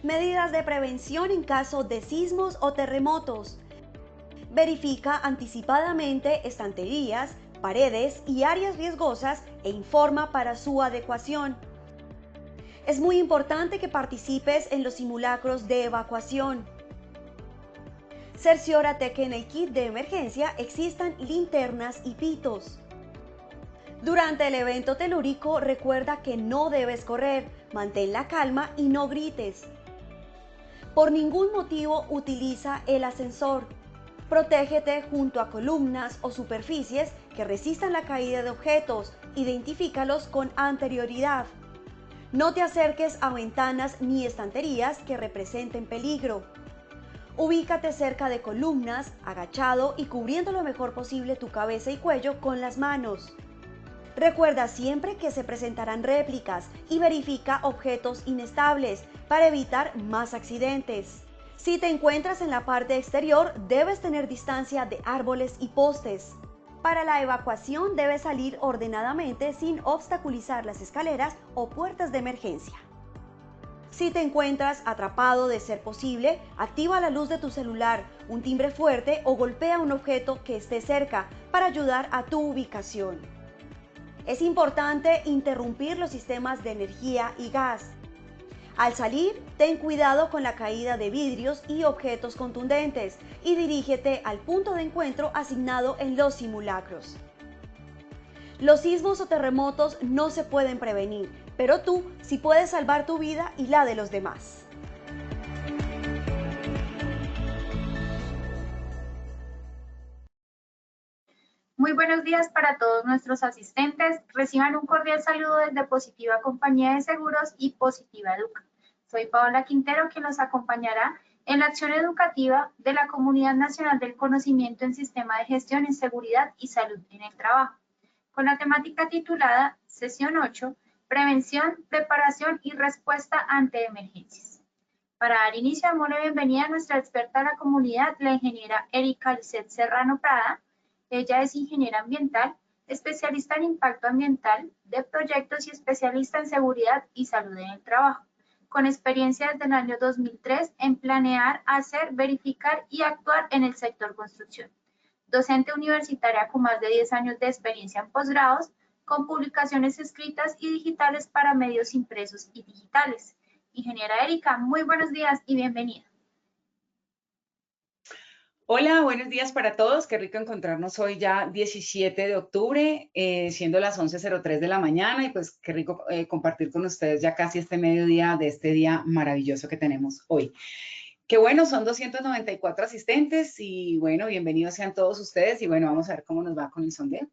Medidas de prevención en caso de sismos o terremotos. Verifica anticipadamente estanterías, paredes y áreas riesgosas e informa para su adecuación. Es muy importante que participes en los simulacros de evacuación. Cerciórate que en el kit de emergencia existan linternas y pitos. Durante el evento telúrico, recuerda que no debes correr, mantén la calma y no grites. Por ningún motivo utiliza el ascensor. Protégete junto a columnas o superficies que resistan la caída de objetos. Identifícalos con anterioridad. No te acerques a ventanas ni estanterías que representen peligro. Ubícate cerca de columnas, agachado y cubriendo lo mejor posible tu cabeza y cuello con las manos. Recuerda siempre que se presentarán réplicas y verifica objetos inestables para evitar más accidentes. Si te encuentras en la parte exterior, debes tener distancia de árboles y postes. Para la evacuación debes salir ordenadamente sin obstaculizar las escaleras o puertas de emergencia. Si te encuentras atrapado, de ser posible, activa la luz de tu celular, un timbre fuerte o golpea un objeto que esté cerca para ayudar a tu ubicación. Es importante interrumpir los sistemas de energía y gas. Al salir, ten cuidado con la caída de vidrios y objetos contundentes y dirígete al punto de encuentro asignado en los simulacros. Los sismos o terremotos no se pueden prevenir, pero tú sí puedes salvar tu vida y la de los demás. Muy buenos días para todos nuestros asistentes. Reciban un cordial saludo desde Positiva Compañía de Seguros y Positiva Educa. Soy Paola Quintero, quien los acompañará en la acción educativa de la Comunidad Nacional del Conocimiento en Sistema de Gestión en Seguridad y Salud en el Trabajo, con la temática titulada Sesión 8, Prevención, Preparación y Respuesta ante Emergencias. Para dar inicio, damos la bienvenida a nuestra experta de la comunidad, la ingeniera Erika Lisset Serrano Prada. Ella es ingeniera ambiental, especialista en impacto ambiental de proyectos y especialista en seguridad y salud en el trabajo, con experiencia desde el año 2003 en planear, hacer, verificar y actuar en el sector construcción. Docente universitaria con más de 10 años de experiencia en posgrados, con publicaciones escritas y digitales para medios impresos y digitales. Ingeniera Erika, muy buenos días y bienvenida. Hola, buenos días para todos. Qué rico encontrarnos hoy ya 17 de octubre, siendo las 11:03 de la mañana y pues qué rico compartir con ustedes ya casi este mediodía de este día maravilloso que tenemos hoy. Qué bueno, son 294 asistentes y bueno, bienvenidos sean todos ustedes y bueno, vamos a ver cómo nos va con el sondeo.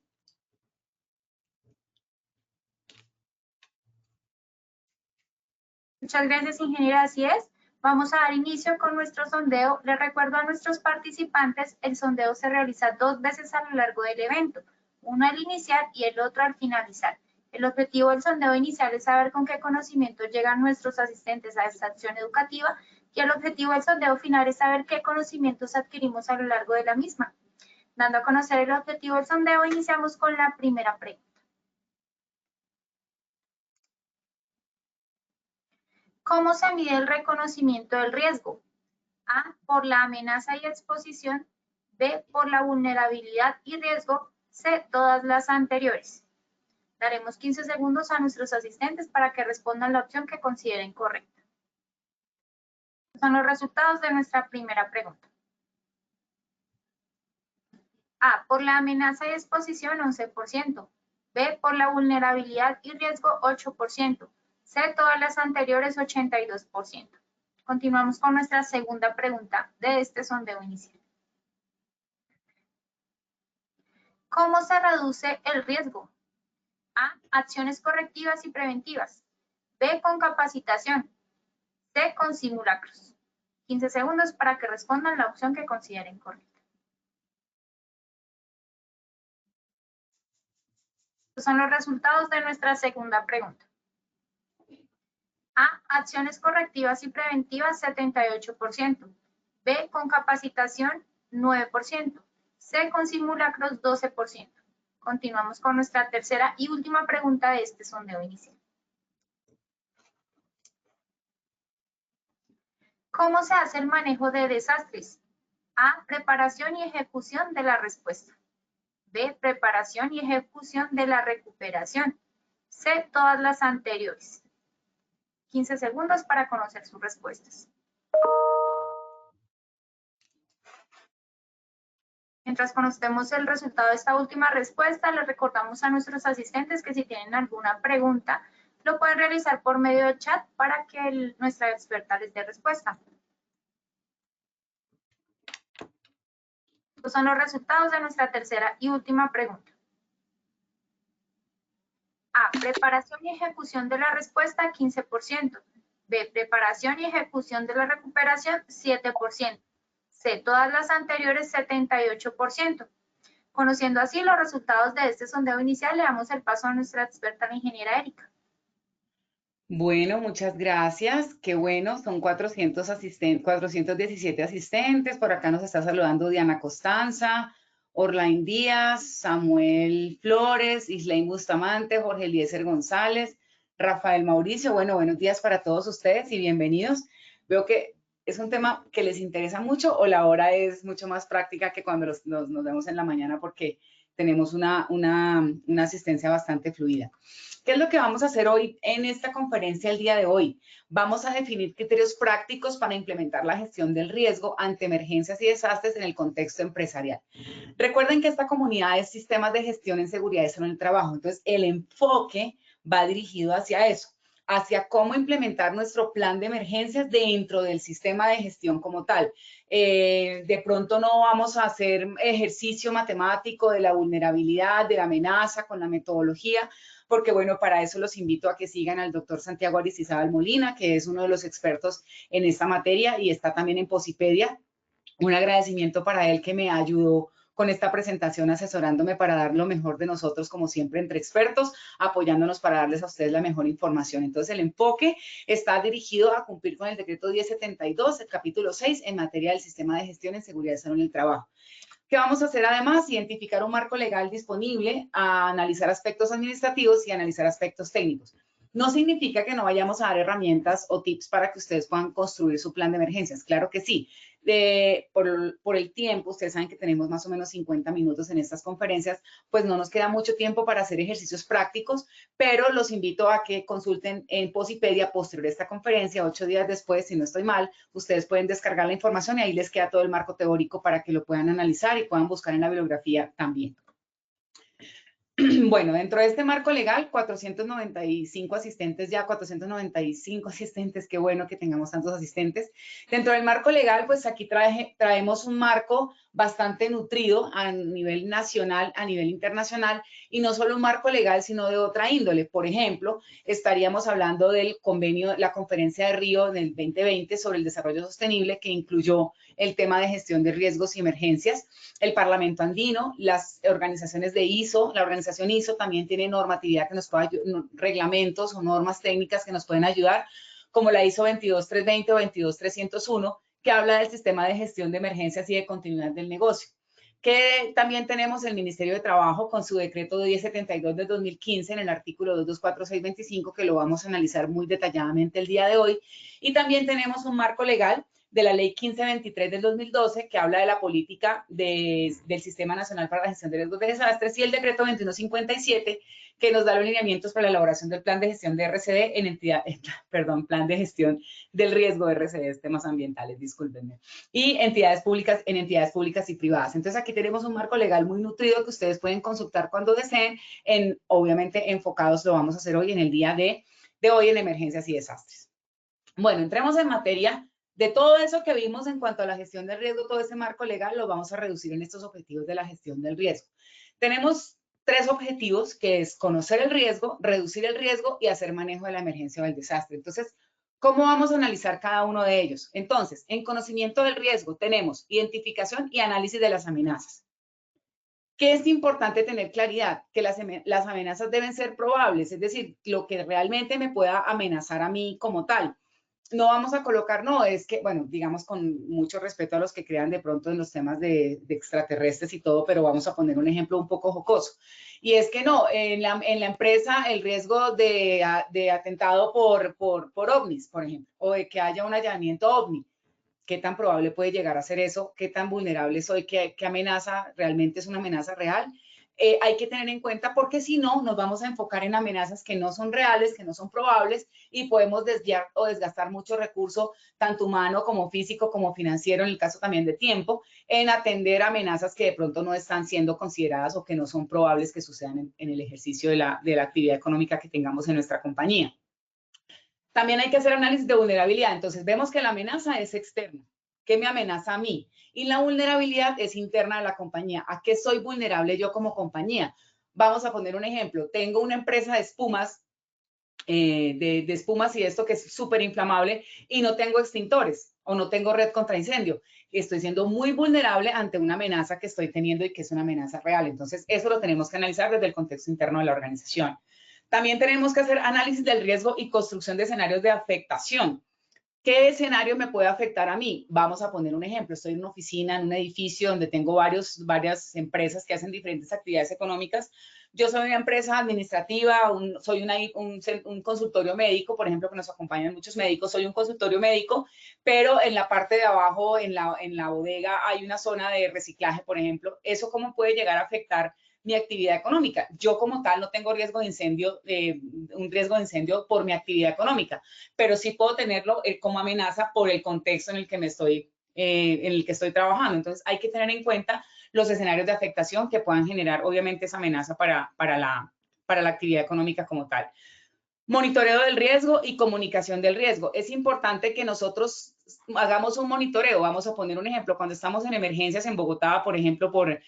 Muchas gracias, ingeniera. Así es. Vamos a dar inicio con nuestro sondeo. Les recuerdo a nuestros participantes, el sondeo se realiza 2 veces a lo largo del evento, uno al iniciar y el otro al finalizar. El objetivo del sondeo inicial es saber con qué conocimiento llegan nuestros asistentes a esta acción educativa y el objetivo del sondeo final es saber qué conocimientos adquirimos a lo largo de la misma. Dando a conocer el objetivo del sondeo, iniciamos con la primera pregunta. ¿Cómo se mide el reconocimiento del riesgo? A, por la amenaza y exposición. B, por la vulnerabilidad y riesgo. C, todas las anteriores. Daremos 15 segundos a nuestros asistentes para que respondan la opción que consideren correcta. Estos son los resultados de nuestra primera pregunta. A, por la amenaza y exposición, 11%. B, por la vulnerabilidad y riesgo, 8%. C, todas las anteriores, 82%. Continuamos con nuestra segunda pregunta de este sondeo inicial. ¿Cómo se reduce el riesgo? A, acciones correctivas y preventivas. B, con capacitación. C, con simulacros. 15 segundos para que respondan la opción que consideren correcta. Estos son los resultados de nuestra segunda pregunta. A, acciones correctivas y preventivas, 78%. B, con capacitación, 9%. C, con simulacros, 12%. Continuamos con nuestra tercera y última pregunta de este sondeo inicial. ¿Cómo se hace el manejo de desastres? A. Preparación y ejecución de la respuesta. B. Preparación y ejecución de la recuperación. C. Todas las anteriores. 15 segundos para conocer sus respuestas. Mientras conocemos el resultado de esta última respuesta, les recordamos a nuestros asistentes que si tienen alguna pregunta, lo pueden realizar por medio de chat para que nuestra experta les dé respuesta. Estos son los resultados de nuestra tercera y última pregunta. A. Preparación y ejecución de la respuesta, 15%. B. Preparación y ejecución de la recuperación, 7%. C. Todas las anteriores, 78%. Conociendo así los resultados de este sondeo inicial, le damos el paso a nuestra experta, la ingeniera Erika. Bueno, muchas gracias. Qué bueno, son 417 asistentes. Por acá nos está saludando Diana Costanza, Orlain Díaz, Samuel Flores, Islain Bustamante, Jorge Eliezer González, Rafael Mauricio. Bueno, buenos días para todos ustedes y bienvenidos. Veo que es un tema que les interesa mucho o la hora es mucho más práctica que cuando nos vemos en la mañana porque tenemos una asistencia bastante fluida. ¿Qué es lo que vamos a hacer hoy en esta conferencia el día de hoy? Vamos a definir criterios prácticos para implementar la gestión del riesgo ante emergencias y desastres en el contexto empresarial. Recuerden que esta comunidad es sistemas de gestión en seguridad y salud en el trabajo. Entonces, el enfoque va dirigido hacia eso, hacia cómo implementar nuestro plan de emergencias dentro del sistema de gestión como tal. De pronto no vamos a hacer ejercicio matemático de la vulnerabilidad, de la amenaza con la metodología, porque bueno, para eso los invito a que sigan al doctor Santiago Aristizábal Molina, que es uno de los expertos en esta materia y está también en Posipedia. Un agradecimiento para él que me ayudó con esta presentación asesorándome para dar lo mejor de nosotros, como siempre, entre expertos, apoyándonos para darles a ustedes la mejor información. Entonces, el enfoque está dirigido a cumplir con el decreto 1072, el capítulo 6, en materia del sistema de gestión en seguridad y salud en el trabajo. ¿Qué vamos a hacer además? Identificar un marco legal disponible, a analizar aspectos administrativos y analizar aspectos técnicos. No significa que no vayamos a dar herramientas o tips para que ustedes puedan construir su plan de emergencias. Claro que sí. Por el tiempo, ustedes saben que tenemos más o menos 50 minutos en estas conferencias, pues no nos queda mucho tiempo para hacer ejercicios prácticos, pero los invito a que consulten en Posipedia posterior a esta conferencia, 8 días después, si no estoy mal, ustedes pueden descargar la información y ahí les queda todo el marco teórico para que lo puedan analizar y puedan buscar en la bibliografía también. Bueno, dentro de este marco legal, 495 asistentes ya, 495 asistentes, qué bueno que tengamos tantos asistentes. Dentro del marco legal, pues aquí traemos un marco bastante nutrido a nivel nacional, a nivel internacional, y no solo un marco legal, sino de otra índole. Por ejemplo, estaríamos hablando del convenio, la conferencia de Río del 2020 sobre el desarrollo sostenible, que incluyó el tema de gestión de riesgos y emergencias, el Parlamento Andino, las organizaciones de ISO, la organización ISO también tiene normatividad que nos puede ayudar, reglamentos o normas técnicas que nos pueden ayudar, como la ISO 22320 o 22301, que habla del sistema de gestión de emergencias y de continuidad del negocio. Que también tenemos el Ministerio de Trabajo con su decreto 1072 del 2015 en el artículo 224625, que lo vamos a analizar muy detalladamente el día de hoy. Y también tenemos un marco legal de la Ley 1523 del 2012, que habla de la política del Sistema Nacional para la Gestión de Riesgos de Desastres, y el decreto 2157, que nos da los lineamientos para la elaboración del plan de gestión de RCD plan de gestión del riesgo de RCD, temas ambientales, discúlpenme, y en entidades públicas y privadas. Entonces, aquí tenemos un marco legal muy nutrido que ustedes pueden consultar cuando deseen, obviamente enfocados, lo vamos a hacer hoy en el día de hoy en emergencias y desastres. Bueno, entremos en materia. De todo eso que vimos en cuanto a la gestión del riesgo, todo ese marco legal lo vamos a reducir en estos objetivos de la gestión del riesgo. Tenemos 3 objetivos, que es conocer el riesgo, reducir el riesgo y hacer manejo de la emergencia o del desastre. Entonces, ¿cómo vamos a analizar cada uno de ellos? Entonces, en conocimiento del riesgo tenemos identificación y análisis de las amenazas. ¿Qué es importante tener claridad? Que las amenazas deben ser probables, es decir, lo que realmente me pueda amenazar a mí como tal. No vamos a colocar, no, es que, bueno, digamos con mucho respeto a los que crean de pronto en los temas de extraterrestres y todo, pero vamos a poner un ejemplo un poco jocoso. Y es que no, en la empresa el riesgo de atentado por ovnis, por ejemplo, o de que haya un allanamiento ovni. ¿Qué tan probable puede llegar a ser eso? ¿Qué tan vulnerable soy? ¿Qué amenaza realmente es una amenaza real? Hay que tener en cuenta porque si no, nos vamos a enfocar en amenazas que no son reales, que no son probables y podemos desviar o desgastar mucho recurso, tanto humano como físico como financiero, en el caso también de tiempo, en atender amenazas que de pronto no están siendo consideradas o que no son probables que sucedan en el ejercicio de la actividad económica que tengamos en nuestra compañía. También hay que hacer análisis de vulnerabilidad. Entonces, vemos que la amenaza es externa. ¿Qué me amenaza a mí? Y la vulnerabilidad es interna de la compañía. ¿A qué soy vulnerable yo como compañía? Vamos a poner un ejemplo. Tengo una empresa de espumas, de espumas y esto que es súper inflamable y no tengo extintores o no tengo red contra incendio. Estoy siendo muy vulnerable ante una amenaza que estoy teniendo y que es una amenaza real. Entonces, eso lo tenemos que analizar desde el contexto interno de la organización. También tenemos que hacer análisis del riesgo y construcción de escenarios de afectación. ¿Qué escenario me puede afectar a mí? Vamos a poner un ejemplo. Estoy en una oficina, en un edificio donde tengo varias empresas que hacen diferentes actividades económicas. Yo soy una empresa administrativa, soy un consultorio médico, por ejemplo, que nos acompañan muchos médicos. Soy un consultorio médico, pero en la parte de abajo, en la bodega, hay una zona de reciclaje, por ejemplo. ¿Eso cómo puede llegar a afectar mi actividad económica? Yo como tal no tengo riesgo de incendio, un riesgo de incendio por mi actividad económica, pero sí puedo tenerlo como amenaza por el contexto en el que estoy trabajando. Entonces hay que tener en cuenta los escenarios de afectación que puedan generar obviamente esa amenaza para la actividad económica como tal. Monitoreo del riesgo y comunicación del riesgo. Es importante que nosotros hagamos un monitoreo. Vamos a poner un ejemplo. Cuando estamos en emergencias en Bogotá, por ejemplo, por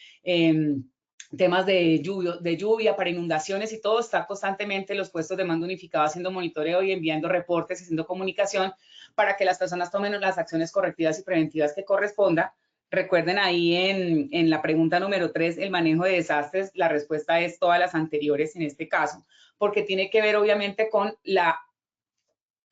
temas de lluvia, para inundaciones y todo, está constantemente los puestos de mando unificado haciendo monitoreo y enviando reportes, haciendo comunicación para que las personas tomen las acciones correctivas y preventivas que corresponda. Recuerden ahí en la pregunta número 3, el manejo de desastres, la respuesta es todas las anteriores en este caso, porque tiene que ver obviamente con la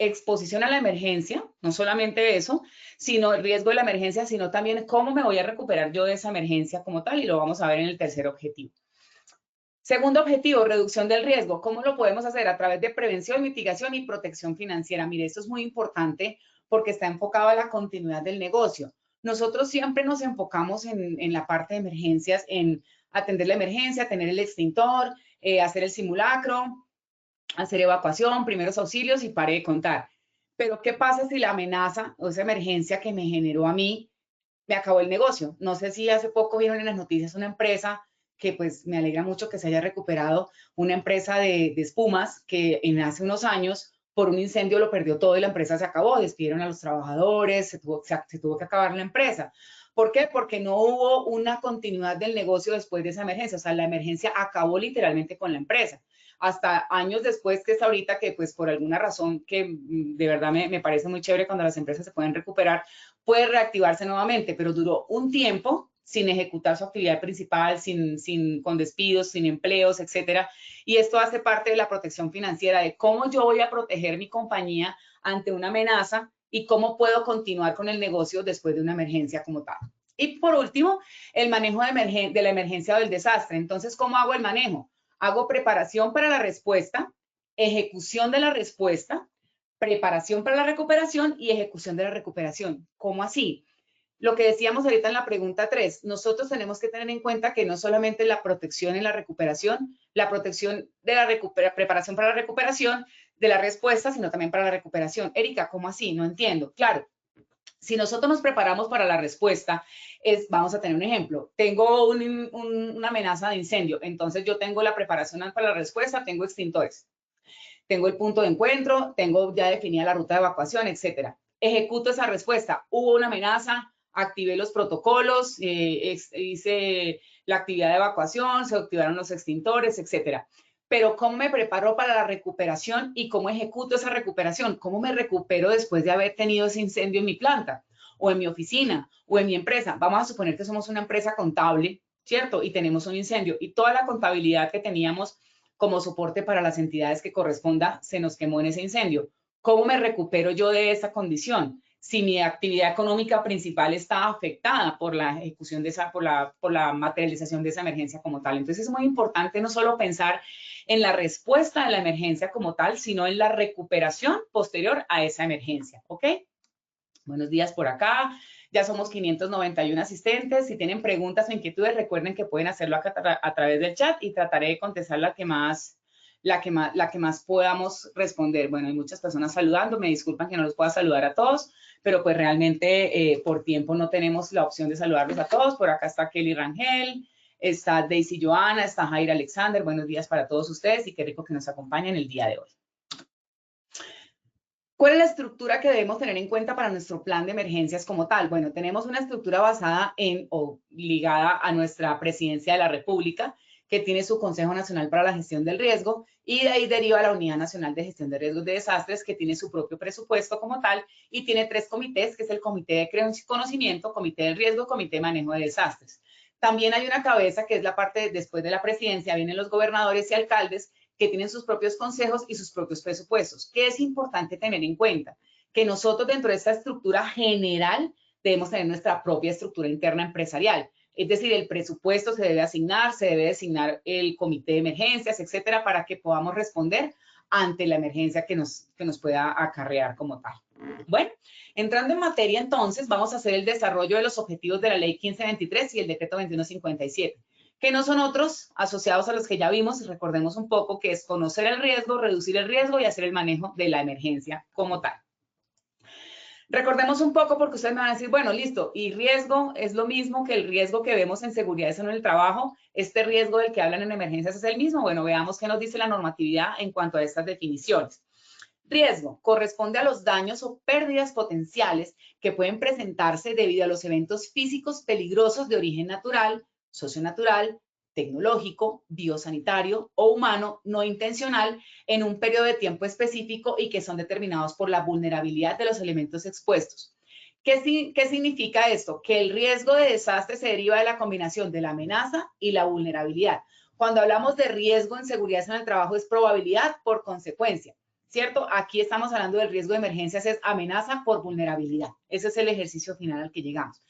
exposición a la emergencia, no solamente eso, sino el riesgo de la emergencia, sino también cómo me voy a recuperar yo de esa emergencia como tal, y lo vamos a ver en el tercer objetivo. Segundo objetivo, reducción del riesgo. ¿Cómo lo podemos hacer? A través de prevención, mitigación y protección financiera. Mire, esto es muy importante porque está enfocado a la continuidad del negocio. Nosotros siempre nos enfocamos en la parte de emergencias, en atender la emergencia, tener el extintor, hacer el simulacro, hacer evacuación, primeros auxilios y pare de contar. Pero, ¿qué pasa si la amenaza o esa emergencia que me generó a mí me acabó el negocio? No sé si hace poco vieron en las noticias una empresa que pues me alegra mucho que se haya recuperado, una empresa de espumas que hace unos años por un incendio lo perdió todo y la empresa se acabó, despidieron a los trabajadores, se tuvo que acabar la empresa. ¿Por qué? Porque no hubo una continuidad del negocio después de esa emergencia, o sea, la emergencia acabó literalmente con la empresa. Hasta años después, que es ahorita que pues por alguna razón que de verdad me parece muy chévere cuando las empresas se pueden recuperar, puede reactivarse nuevamente, pero duró un tiempo sin ejecutar su actividad principal, con despidos, sin empleos, etcétera. Y esto hace parte de la protección financiera, de cómo yo voy a proteger mi compañía ante una amenaza y cómo puedo continuar con el negocio después de una emergencia como tal. Y por último, el manejo de la emergencia o del desastre. Entonces, ¿cómo hago el manejo? Hago preparación para la respuesta, ejecución de la respuesta, preparación para la recuperación y ejecución de la recuperación. ¿Cómo así? Lo que decíamos ahorita en la pregunta 3, nosotros tenemos que tener en cuenta que no solamente la protección en la recuperación, la protección de la preparación para la recuperación de la respuesta, sino también para la recuperación. Erika, ¿cómo así? No entiendo. Claro, si nosotros nos preparamos para la respuesta, vamos a tener un ejemplo. Tengo una amenaza de incendio, entonces yo tengo la preparación para la respuesta, tengo extintores, tengo el punto de encuentro, tengo ya definida la ruta de evacuación, etcétera. Ejecuto esa respuesta. Hubo una amenaza, activé los protocolos, hice la actividad de evacuación, se activaron los extintores, etcétera. Pero ¿cómo me preparo para la recuperación y cómo ejecuto esa recuperación? ¿Cómo me recupero después de haber tenido ese incendio en mi planta o en mi oficina o en mi empresa? Vamos a suponer que somos una empresa contable, ¿cierto? Y tenemos un incendio y toda la contabilidad que teníamos como soporte para las entidades que corresponda se nos quemó en ese incendio. ¿Cómo me recupero yo de esa condición? Si mi actividad económica principal está afectada por la ejecución de esa, por la materialización de esa emergencia como tal. Entonces es muy importante no solo pensar en la respuesta a la emergencia como tal, sino en la recuperación posterior a esa emergencia, ¿ok? Buenos días por acá. Ya somos 591 asistentes. Si tienen preguntas o inquietudes, recuerden que pueden hacerlo acá a través del chat y trataré de contestar la que más podamos responder. Bueno, hay muchas personas saludando. Me disculpan que no los pueda saludar a todos, pero pues realmente por tiempo no tenemos la opción de saludarlos a todos. Por acá está Kelly Rangel, está Daisy Joana, está Jair Alexander. Buenos días para todos ustedes y qué rico que nos acompañen el día de hoy. ¿Cuál es la estructura que debemos tener en cuenta para nuestro plan de emergencias como tal? Bueno, tenemos una estructura basada en o ligada a nuestra Presidencia de la República, que tiene su Consejo Nacional para la Gestión del Riesgo, y de ahí deriva la Unidad Nacional de Gestión de Riesgos de Desastres, que tiene su propio presupuesto como tal, y tiene 3 comités, que es el Comité de Conocimiento, Comité de Riesgo, Comité de Manejo de Desastres. También hay una cabeza, que es la parte después de la presidencia, vienen los gobernadores y alcaldes, que tienen sus propios consejos y sus propios presupuestos. ¿Qué es importante tener en cuenta? Que nosotros dentro de esta estructura general debemos tener nuestra propia estructura interna empresarial. Es decir, el presupuesto se debe asignar el comité de emergencias, etcétera, para que podamos responder ante la emergencia que nos pueda acarrear como tal. Bueno, entrando en materia entonces, vamos a hacer el desarrollo de los objetivos de la Ley 1523 y el Decreto 2157. Que no son otros asociados a los que ya vimos, recordemos un poco, que es conocer el riesgo, reducir el riesgo y hacer el manejo de la emergencia como tal. Recordemos un poco porque ustedes me van a decir, bueno, listo, y riesgo es lo mismo que el riesgo que vemos en seguridad en el trabajo. Este riesgo del que hablan en emergencias es el mismo. Bueno, veamos qué nos dice la normatividad en cuanto a estas definiciones. Riesgo corresponde a los daños o pérdidas potenciales que pueden presentarse debido a los eventos físicos peligrosos de origen natural, socionatural, tecnológico, biosanitario o humano no intencional en un periodo de tiempo específico y que son determinados por la vulnerabilidad de los elementos expuestos. ¿Qué significa esto? Que el riesgo de desastre se deriva de la combinación de la amenaza y la vulnerabilidad. Cuando hablamos de riesgo en seguridad en el trabajo es probabilidad por consecuencia, ¿cierto? Aquí estamos hablando del riesgo de emergencias, es amenaza por vulnerabilidad. Ese es el ejercicio final al que llegamos.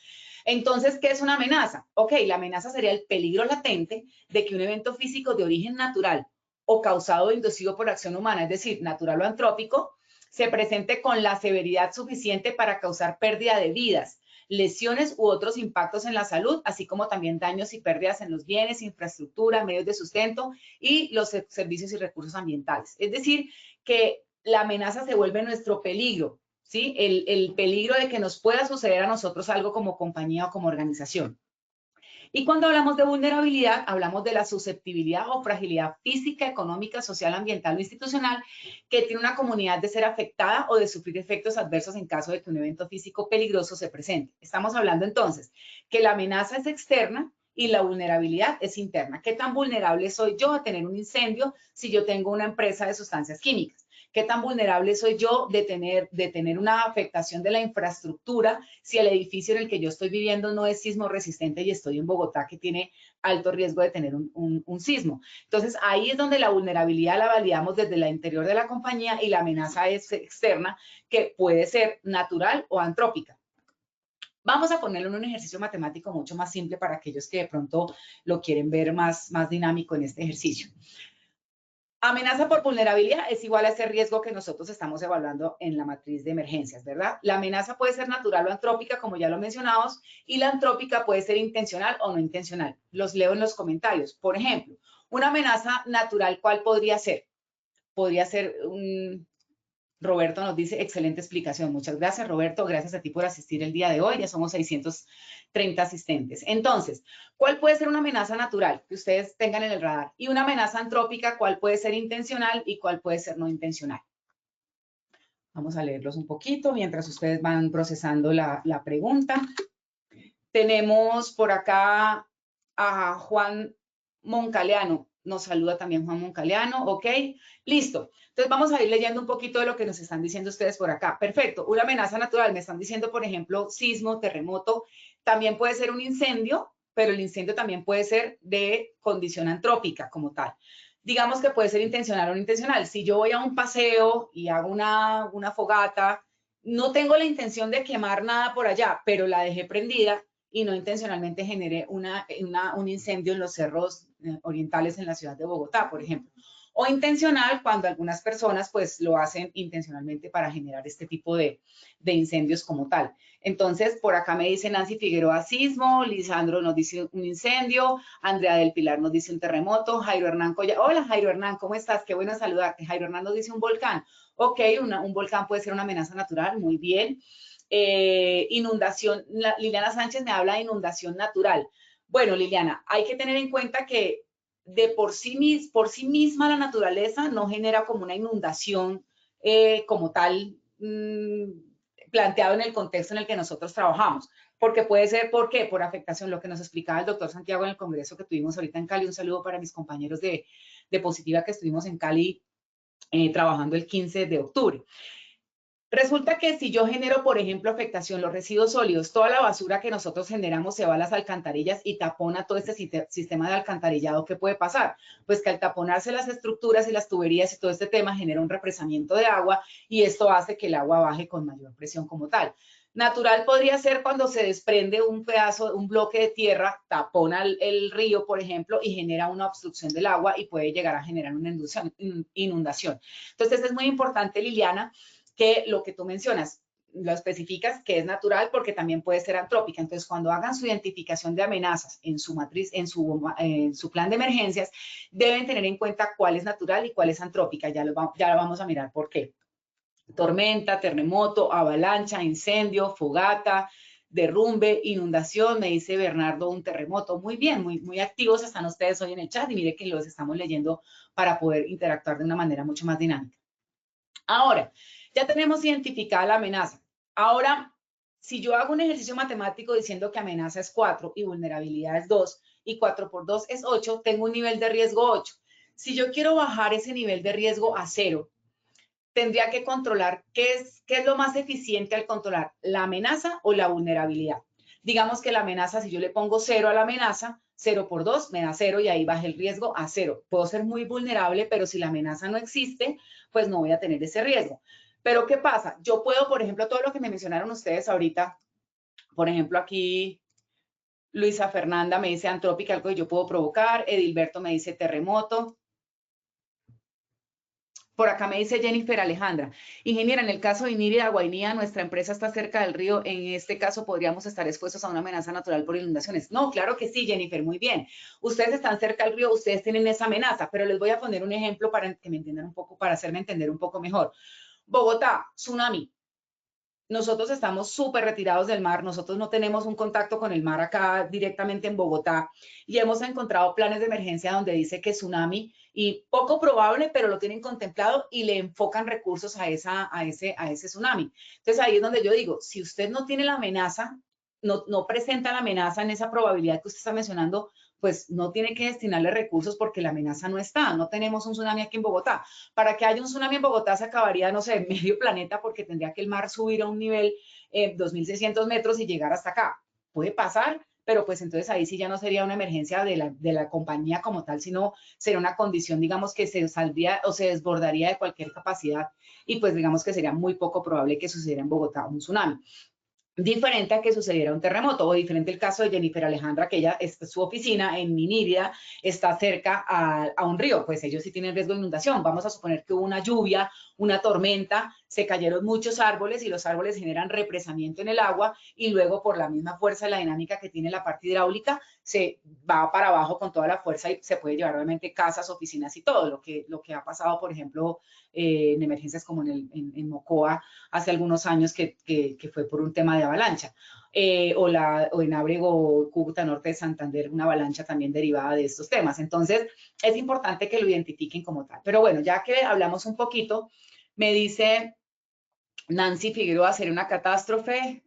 Entonces, ¿qué es una amenaza? Ok, la amenaza sería el peligro latente de que un evento físico de origen natural o causado o inducido por acción humana, es decir, natural o antrópico, se presente con la severidad suficiente para causar pérdida de vidas, lesiones u otros impactos en la salud, así como también daños y pérdidas en los bienes, infraestructura, medios de sustento y los servicios y recursos ambientales. Es decir, que la amenaza se vuelve nuestro peligro, ¿sí? El peligro de que nos pueda suceder a nosotros algo como compañía o como organización. Y cuando hablamos de vulnerabilidad, hablamos de la susceptibilidad o fragilidad física, económica, social, ambiental o institucional que tiene una comunidad de ser afectada o de sufrir efectos adversos en caso de que un evento físico peligroso se presente. Estamos hablando entonces que la amenaza es externa y la vulnerabilidad es interna. ¿Qué tan vulnerable soy yo a tener un incendio si yo tengo una empresa de sustancias químicas? ¿Qué tan vulnerable soy yo de tener una afectación de la infraestructura si el edificio en el que yo estoy viviendo no es sismo resistente y estoy en Bogotá, que tiene alto riesgo de tener un sismo? Entonces, ahí es donde la vulnerabilidad la validamos desde el interior de la compañía y la amenaza es externa, que puede ser natural o antrópica. Vamos a ponerlo en un ejercicio matemático mucho más simple para aquellos que de pronto lo quieren ver más dinámico en este ejercicio. Amenaza por vulnerabilidad es igual a ese riesgo que nosotros estamos evaluando en la matriz de emergencias, ¿verdad? La amenaza puede ser natural o antrópica, como ya lo mencionamos, y la antrópica puede ser intencional o no intencional. Los leo en los comentarios. Por ejemplo, una amenaza natural, ¿cuál podría ser? Podría ser Roberto nos dice, excelente explicación. Muchas gracias, Roberto. Gracias a ti por asistir el día de hoy. Ya somos 630 asistentes. Entonces, ¿cuál puede ser una amenaza natural que ustedes tengan en el radar? Y una amenaza antrópica, ¿cuál puede ser intencional y cuál puede ser no intencional? Vamos a leerlos un poquito mientras ustedes van procesando la pregunta. Tenemos por acá a Juan Moncaleano. Nos saluda también Juan Moncaleano, ok, listo. Entonces vamos a ir leyendo un poquito de lo que nos están diciendo ustedes por acá. Perfecto, una amenaza natural, me están diciendo, por ejemplo, sismo, terremoto, también puede ser un incendio, pero el incendio también puede ser de condición antrópica como tal. Digamos que puede ser intencional o no intencional. Si yo voy a un paseo y hago una fogata, no tengo la intención de quemar nada por allá, pero la dejé prendida y no intencionalmente generé un incendio en los cerros orientales en la ciudad de Bogotá, por ejemplo. o intencional cuando algunas personas pues lo hacen intencionalmente para generar este tipo de incendios como tal. Entonces, por acá me dice Nancy Figueroa sismo, Lisandro nos dice un incendio, Andrea del Pilar nos dice un terremoto, Jairo Hernán Coya, hola Jairo Hernán, ¿cómo estás? Qué bueno saludarte. Jairo Hernán nos dice un volcán. Ok, un volcán puede ser una amenaza natural, muy bien. Inundación, Liliana Sánchez me habla de inundación natural. Bueno, Liliana, hay que tener en cuenta que de por sí misma la naturaleza no genera como una inundación como tal, planteado en el contexto en el que nosotros trabajamos. Porque puede ser, ¿por qué? Por afectación, lo que nos explicaba el doctor Santiago en el congreso que tuvimos ahorita en Cali. Un saludo para mis compañeros de Positiva que estuvimos en Cali trabajando el 15 de octubre. Resulta que si yo genero, por ejemplo, afectación, los residuos sólidos, toda la basura que nosotros generamos se va a las alcantarillas y tapona todo este sistema de alcantarillado. ¿Qué puede pasar? Pues que al taponarse las estructuras y las tuberías y todo este tema genera un represamiento de agua y esto hace que el agua baje con mayor presión como tal. Natural podría ser cuando se desprende un pedazo, un bloque de tierra, tapona el río, por ejemplo, y genera una obstrucción del agua y puede llegar a generar una inundación. Entonces es muy importante, Liliana, que lo que tú mencionas, lo especificas que es natural porque también puede ser antrópica. Entonces, cuando hagan su identificación de amenazas en su matriz, en su plan de emergencias, deben tener en cuenta cuál es natural y cuál es antrópica. Ya lo vamos a mirar por qué. Tormenta, terremoto, avalancha, incendio, fogata, derrumbe, inundación, me dice Bernardo, un terremoto. Muy bien, muy activos están ustedes hoy en el chat y mire que los estamos leyendo para poder interactuar de una manera mucho más dinámica. Ahora, ya tenemos identificada la amenaza. Ahora, si yo hago un ejercicio matemático diciendo que amenaza es 4 y vulnerabilidad es 2 y 4 por 2 es 8, tengo un nivel de riesgo 8. Si yo quiero bajar ese nivel de riesgo a 0, tendría que controlar qué es lo más eficiente al controlar, la amenaza o la vulnerabilidad. Digamos que la amenaza, si yo le pongo 0 a la amenaza, 0 por 2 me da 0 y ahí baja el riesgo a 0. Puedo ser muy vulnerable, pero si la amenaza no existe, pues no voy a tener ese riesgo. Pero ¿qué pasa? Yo puedo, por ejemplo, todo lo que me mencionaron ustedes ahorita, por ejemplo, aquí Luisa Fernanda me dice antrópica, algo que yo puedo provocar, Edilberto me dice terremoto. Por acá me dice Jennifer Alejandra, ingeniera, en el caso de Iniri de Guainía, nuestra empresa está cerca del río, en este caso podríamos estar expuestos a una amenaza natural por inundaciones. No, claro que sí, Jennifer, muy bien. Ustedes están cerca del río, ustedes tienen esa amenaza, pero les voy a poner un ejemplo para que me entiendan un poco, para hacerme entender un poco mejor. Bogotá, tsunami. Nosotros estamos súper retirados del mar, nosotros no tenemos un contacto con el mar acá directamente en Bogotá y hemos encontrado planes de emergencia donde dice que tsunami y poco probable, pero lo tienen contemplado y le enfocan recursos a ese tsunami. Entonces ahí es donde yo digo, si usted no tiene la amenaza, no presenta la amenaza en esa probabilidad que usted está mencionando, pues no tiene que destinarle recursos porque la amenaza no está. No tenemos un tsunami aquí en Bogotá. Para que haya un tsunami en Bogotá se acabaría, no sé, medio planeta porque tendría que el mar subir a un nivel 2.600 metros y llegar hasta acá. Puede pasar, pero pues entonces ahí sí ya no sería una emergencia de la compañía como tal, sino sería una condición, digamos, que se saldría o se desbordaría de cualquier capacidad y pues digamos que sería muy poco probable que sucediera en Bogotá un tsunami. Diferente a que sucediera un terremoto, o diferente el caso de Jennifer Alejandra, que ella, su oficina en Minírida está cerca a un río, pues ellos sí tienen riesgo de inundación. Vamos a suponer que hubo una lluvia, una tormenta, se cayeron muchos árboles y los árboles generan represamiento en el agua y luego por la misma fuerza de la dinámica que tiene la parte hidráulica, se va para abajo con toda la fuerza y se puede llevar obviamente casas, oficinas y todo, lo que ha pasado, por ejemplo, en emergencias como en Mocoa hace algunos años que fue por un tema de avalancha. O en Ábrego, Cúcuta Norte de Santander, una avalancha también derivada de estos temas. Entonces, es importante que lo identifiquen como tal. Pero bueno, ya que hablamos un poquito, me dice Nancy Figueroa, ¿sería una catástrofe?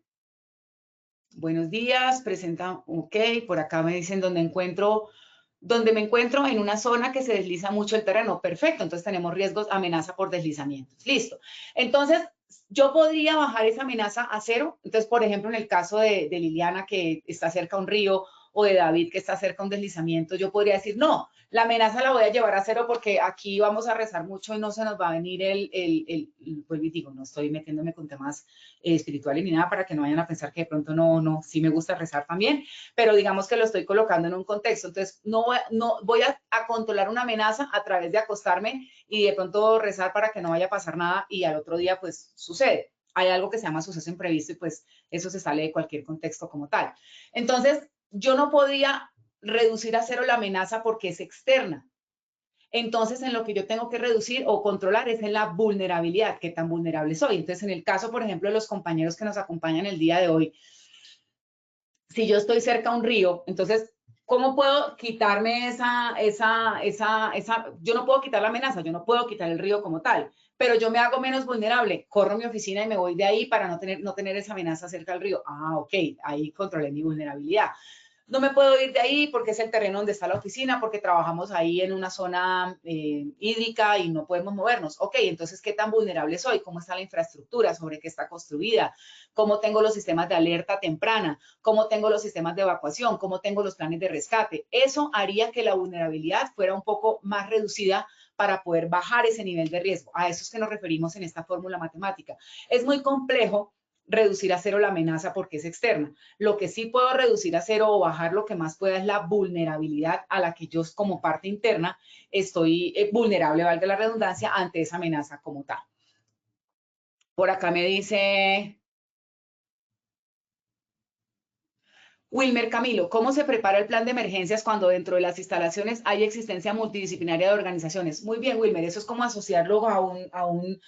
Buenos días, presenta, ok, por acá me dicen donde me encuentro en una zona que se desliza mucho el terreno. Perfecto, entonces tenemos riesgos, amenaza por deslizamientos. Listo. Entonces, yo podría bajar esa amenaza a 0. Entonces, por ejemplo, en el caso de Liliana, que está cerca a un río, o de David que está cerca de un deslizamiento, yo podría decir, no, la amenaza la voy a llevar a cero porque aquí vamos a rezar mucho y no se nos va a venir pues digo, no estoy metiéndome con temas espirituales ni nada para que no vayan a pensar que de pronto no, sí me gusta rezar también, pero digamos que lo estoy colocando en un contexto. Entonces, no voy a controlar una amenaza a través de acostarme y de pronto rezar para que no vaya a pasar nada y al otro día pues sucede. Hay algo que se llama suceso imprevisto y pues eso se sale de cualquier contexto como tal. Entonces, yo no podía reducir a cero la amenaza porque es externa. Entonces, en lo que yo tengo que reducir o controlar es en la vulnerabilidad, qué tan vulnerable soy. Entonces, en el caso, por ejemplo, de los compañeros que nos acompañan el día de hoy, si yo estoy cerca a un río, entonces, ¿cómo puedo quitarme yo no puedo quitar la amenaza, yo no puedo quitar el río como tal, pero yo me hago menos vulnerable, corro mi oficina y me voy de ahí para no tener esa amenaza cerca del río. Ah, ok, ahí controlé mi vulnerabilidad. No me puedo ir de ahí porque es el terreno donde está la oficina, porque trabajamos ahí en una zona hídrica y no podemos movernos. Ok, entonces, ¿qué tan vulnerable soy? ¿Cómo está la infraestructura? ¿Sobre qué está construida? ¿Cómo tengo los sistemas de alerta temprana? ¿Cómo tengo los sistemas de evacuación? ¿Cómo tengo los planes de rescate? Eso haría que la vulnerabilidad fuera un poco más reducida para poder bajar ese nivel de riesgo. A eso es que nos referimos en esta fórmula matemática. Es muy complejo reducir a cero la amenaza porque es externa. Lo que sí puedo reducir a cero o bajar lo que más pueda es la vulnerabilidad a la que yo como parte interna estoy vulnerable, valga la redundancia, ante esa amenaza como tal. Por acá me dice Wilmer Camilo, ¿cómo se prepara el plan de emergencias cuando dentro de las instalaciones hay existencia multidisciplinaria de organizaciones? Muy bien, Wilmer, eso es como asociarlo a un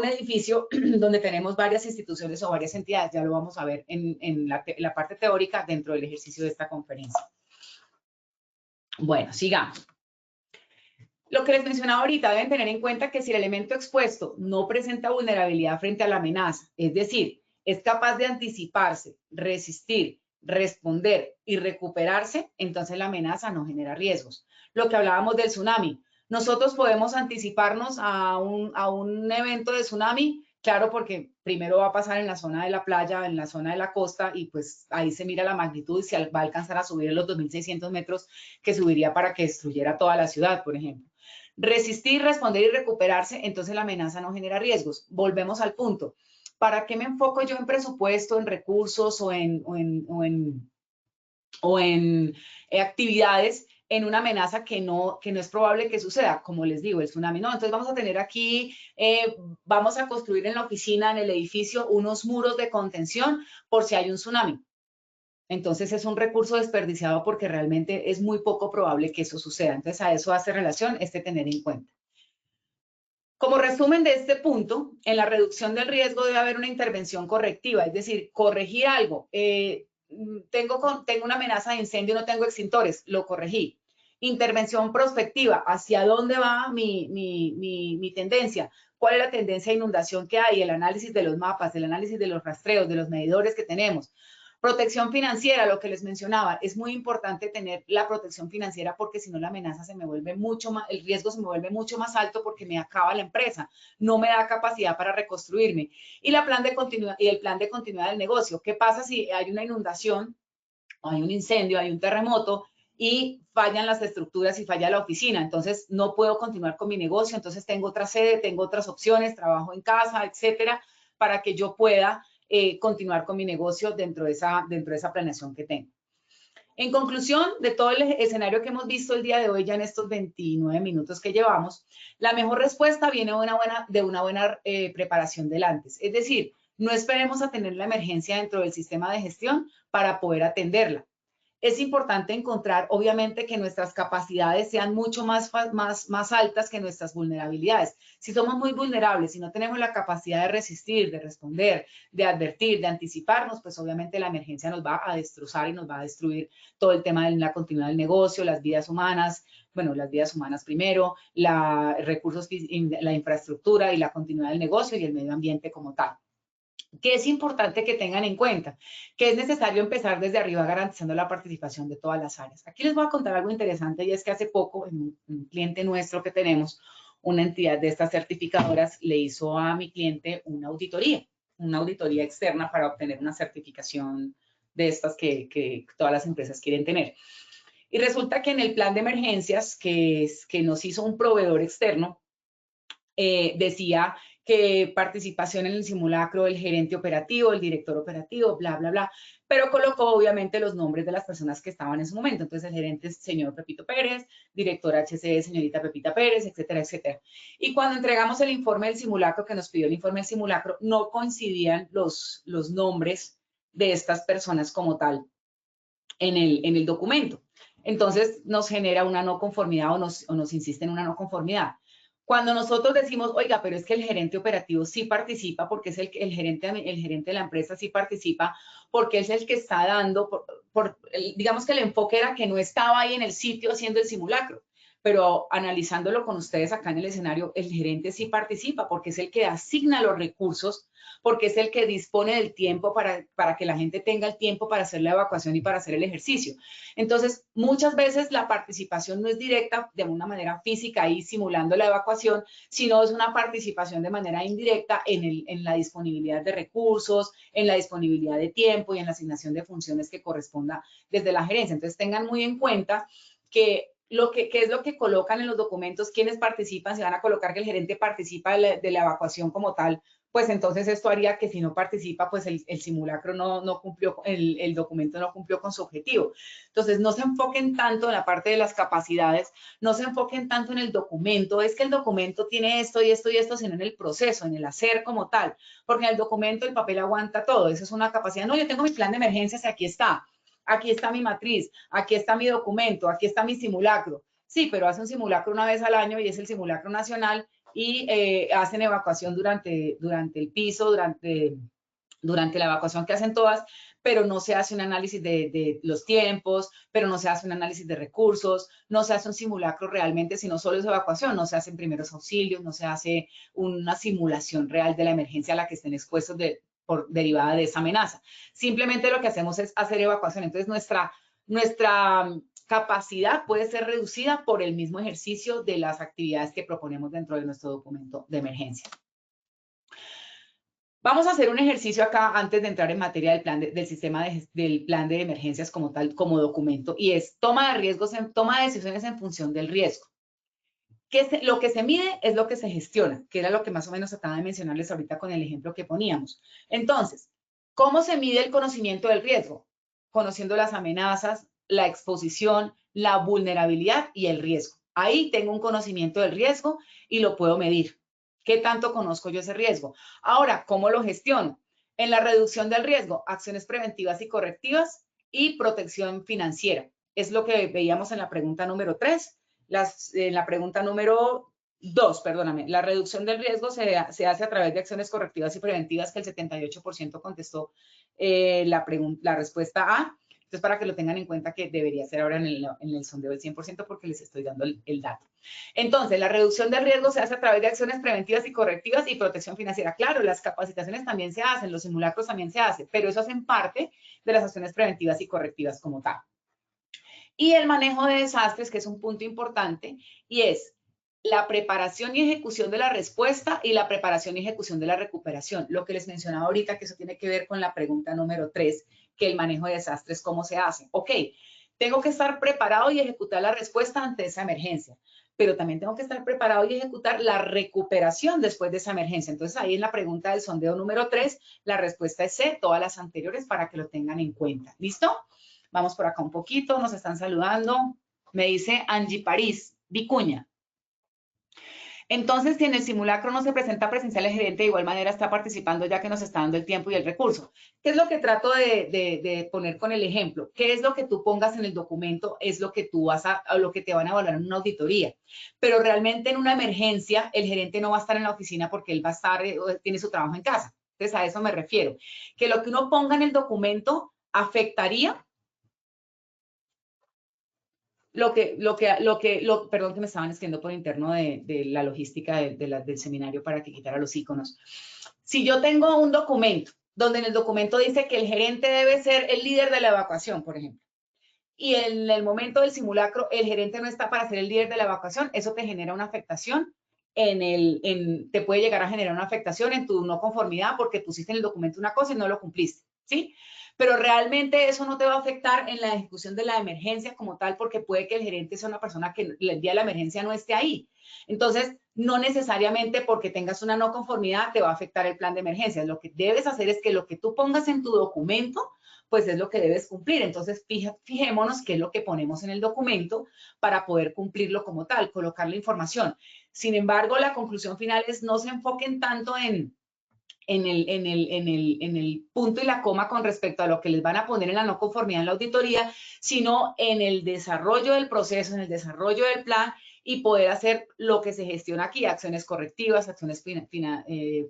edificio donde tenemos varias instituciones o varias entidades. Ya lo vamos a ver en la parte teórica dentro del ejercicio de esta conferencia. Bueno, sigamos. Lo que les mencionaba ahorita, deben tener en cuenta que si el elemento expuesto no presenta vulnerabilidad frente a la amenaza, es decir, es capaz de anticiparse, resistir, responder y recuperarse, entonces la amenaza no genera riesgos. Lo que hablábamos del tsunami, nosotros podemos anticiparnos a un evento de tsunami, claro, porque primero va a pasar en la zona de la playa, en la zona de la costa, y pues ahí se mira la magnitud y se va a alcanzar a subir en los 2.600 metros que subiría para que destruyera toda la ciudad, por ejemplo. Resistir, responder y recuperarse, entonces la amenaza no genera riesgos. Volvemos al punto. ¿Para qué me enfoco yo en presupuesto, en recursos o en actividades en una amenaza que no es probable que suceda? Como les digo, el tsunami, no. Entonces vamos a tener aquí, vamos a construir en la oficina, en el edificio, unos muros de contención por si hay un tsunami. Entonces es un recurso desperdiciado porque realmente es muy poco probable que eso suceda. Entonces a eso hace relación tener en cuenta. Como resumen de este punto, en la reducción del riesgo debe haber una intervención correctiva, es decir, corregir algo. Tengo una amenaza de incendio, no tengo extintores, lo corregí. Intervención prospectiva, ¿hacia dónde va mi tendencia? ¿Cuál es la tendencia de inundación que hay? El análisis de los mapas, el análisis de los rastreos, de los medidores que tenemos. Protección financiera, lo que les mencionaba, es muy importante tener la protección financiera porque si no la amenaza se me vuelve mucho más, el riesgo se me vuelve mucho más alto porque me acaba la empresa, no me da capacidad para reconstruirme. Y el plan de continuidad del negocio, ¿qué pasa si hay una inundación, hay un incendio, hay un terremoto y fallan las estructuras y falla la oficina? Entonces no puedo continuar con mi negocio, entonces tengo otra sede, tengo otras opciones, trabajo en casa, etcétera, para que yo pueda continuar con mi negocio dentro de esa planeación que tengo. En conclusión de todo el escenario que hemos visto el día de hoy, ya en estos 29 minutos que llevamos, la mejor respuesta viene de una buena preparación del antes. Es decir, no esperemos a tener la emergencia dentro del sistema de gestión para poder atenderla. Es importante encontrar, obviamente, que nuestras capacidades sean mucho más altas que nuestras vulnerabilidades. Si somos muy vulnerables y no tenemos la capacidad de resistir, de responder, de advertir, de anticiparnos, pues obviamente la emergencia nos va a destrozar y nos va a destruir todo el tema de la continuidad del negocio, las vidas humanas, bueno, las vidas humanas primero, recursos, la infraestructura y la continuidad del negocio y el medio ambiente como tal. ¿Qué es importante que tengan en cuenta? Que es necesario empezar desde arriba garantizando la participación de todas las áreas. Aquí les voy a contar algo interesante y es que hace poco un cliente nuestro que tenemos, una entidad de estas certificadoras, le hizo a mi cliente una auditoría externa para obtener una certificación de estas que todas las empresas quieren tener. Y resulta que en el plan de emergencias que nos hizo un proveedor externo, decía que participación en el simulacro del gerente operativo, el director operativo, bla, bla, bla, pero colocó obviamente los nombres de las personas que estaban en su momento. Entonces el gerente es señor Pepito Pérez, director HCE señorita Pepita Pérez, etcétera, etcétera. Y cuando entregamos el informe del simulacro, que nos pidió el informe del simulacro, no coincidían los nombres de estas personas como tal en el documento. Entonces nos genera una no conformidad o nos insiste en una no conformidad. Cuando nosotros decimos, oiga, pero es que el gerente operativo sí participa porque es el gerente de la empresa sí participa porque es el que está dando, digamos que el enfoque era que no estaba ahí en el sitio haciendo el simulacro, pero analizándolo con ustedes acá en el escenario, el gerente sí participa porque es el que asigna los recursos, porque es el que dispone del tiempo para que la gente tenga el tiempo para hacer la evacuación y para hacer el ejercicio. Entonces, muchas veces la participación no es directa de una manera física ahí simulando la evacuación, sino es una participación de manera indirecta en la disponibilidad de recursos, en la disponibilidad de tiempo y en la asignación de funciones que corresponda desde la gerencia. Entonces, tengan muy en cuenta que ¿qué es lo que colocan en los documentos? ¿Quiénes participan? Si van a colocar que el gerente participa de la evacuación como tal, pues entonces esto haría que si no participa, pues el simulacro no cumplió, el documento no cumplió con su objetivo. Entonces, no se enfoquen tanto en la parte de las capacidades, no se enfoquen tanto en el documento, es que el documento tiene esto y esto y esto, sino en el proceso, en el hacer como tal, porque en el documento el papel aguanta todo, eso es una capacidad. No, yo tengo mi plan de emergencias y aquí está mi matriz, aquí está mi documento, aquí está mi simulacro. Sí, pero hace un simulacro una vez al año y es el simulacro nacional y hacen evacuación durante el piso, durante la evacuación que hacen todas, pero no se hace un análisis de los tiempos, pero no se hace un análisis de recursos, no se hace un simulacro realmente, sino solo es evacuación, no se hacen primeros auxilios, no se hace una simulación real de la emergencia a la que estén expuestos derivada de esa amenaza. Simplemente lo que hacemos es hacer evacuación. Entonces, nuestra capacidad puede ser reducida por el mismo ejercicio de las actividades que proponemos dentro de nuestro documento de emergencia. Vamos a hacer un ejercicio acá antes de entrar en materia del sistema del plan de emergencias como tal, como documento, y es toma de decisiones en función del riesgo. Lo que se mide es lo que se gestiona, que era lo que más o menos acaba de mencionarles ahorita con el ejemplo que poníamos. Entonces, ¿cómo se mide el conocimiento del riesgo? Conociendo las amenazas, la exposición, la vulnerabilidad y el riesgo. Ahí tengo un conocimiento del riesgo y lo puedo medir. ¿Qué tanto conozco yo ese riesgo? Ahora, ¿cómo lo gestiono? En la reducción del riesgo, acciones preventivas y correctivas y protección financiera. Es lo que veíamos en la pregunta número 3. En la pregunta número 2, perdóname, la reducción del riesgo se hace a través de acciones correctivas y preventivas, que el 78% contestó la respuesta A. Entonces, para que lo tengan en cuenta que debería ser ahora en el sondeo del 100% porque les estoy dando el dato. Entonces, la reducción del riesgo se hace a través de acciones preventivas y correctivas y protección financiera. Claro, las capacitaciones también se hacen, los simulacros también se hacen, pero eso hacen parte de las acciones preventivas y correctivas como tal. Y el manejo de desastres, que es un punto importante, y es la preparación y ejecución de la respuesta y la preparación y ejecución de la recuperación. Lo que les mencionaba ahorita, que eso tiene que ver con la pregunta número 3, que el manejo de desastres, ¿cómo se hace? Ok, tengo que estar preparado y ejecutar la respuesta ante esa emergencia, pero también tengo que estar preparado y ejecutar la recuperación después de esa emergencia. Entonces, ahí en la pregunta del sondeo número 3, la respuesta es C, todas las anteriores para que lo tengan en cuenta. ¿Listo? Vamos por acá un poquito, nos están saludando. Me dice Angie París, Vicuña. Entonces, si en el simulacro no se presenta presencial, el gerente de igual manera está participando ya que nos está dando el tiempo y el recurso. ¿Qué es lo que trato de poner con el ejemplo? ¿Qué es lo que tú pongas en el documento? Es lo que tú lo que te van a evaluar en una auditoría. Pero realmente en una emergencia, el gerente no va a estar en la oficina porque él va a estar, tiene su trabajo en casa. Entonces, a eso me refiero. Que lo que uno ponga en el documento afectaría perdón que me estaban escribiendo por interno de la logística del seminario para que quitara los iconos. Si yo tengo un documento donde en el documento dice que el gerente debe ser el líder de la evacuación, por ejemplo, y en el momento del simulacro el gerente no está para ser el líder de la evacuación, eso te genera una afectación te puede llegar a generar una afectación en tu no conformidad porque pusiste en el documento una cosa y no lo cumpliste, ¿sí? pero realmente eso no te va a afectar en la ejecución de la emergencia como tal, porque puede que el gerente sea una persona que el día de la emergencia no esté ahí. Entonces, no necesariamente porque tengas una no conformidad te va a afectar el plan de emergencias. Lo que debes hacer es que lo que tú pongas en tu documento, pues es lo que debes cumplir. Entonces, fijémonos qué es lo que ponemos en el documento para poder cumplirlo como tal, colocar la información. Sin embargo, la conclusión final es no se enfoquen tanto en el punto y la coma con respecto a lo que les van a poner en la no conformidad en la auditoría, sino en el desarrollo del proceso, en el desarrollo del plan y poder hacer lo que se gestiona aquí, acciones correctivas, acciones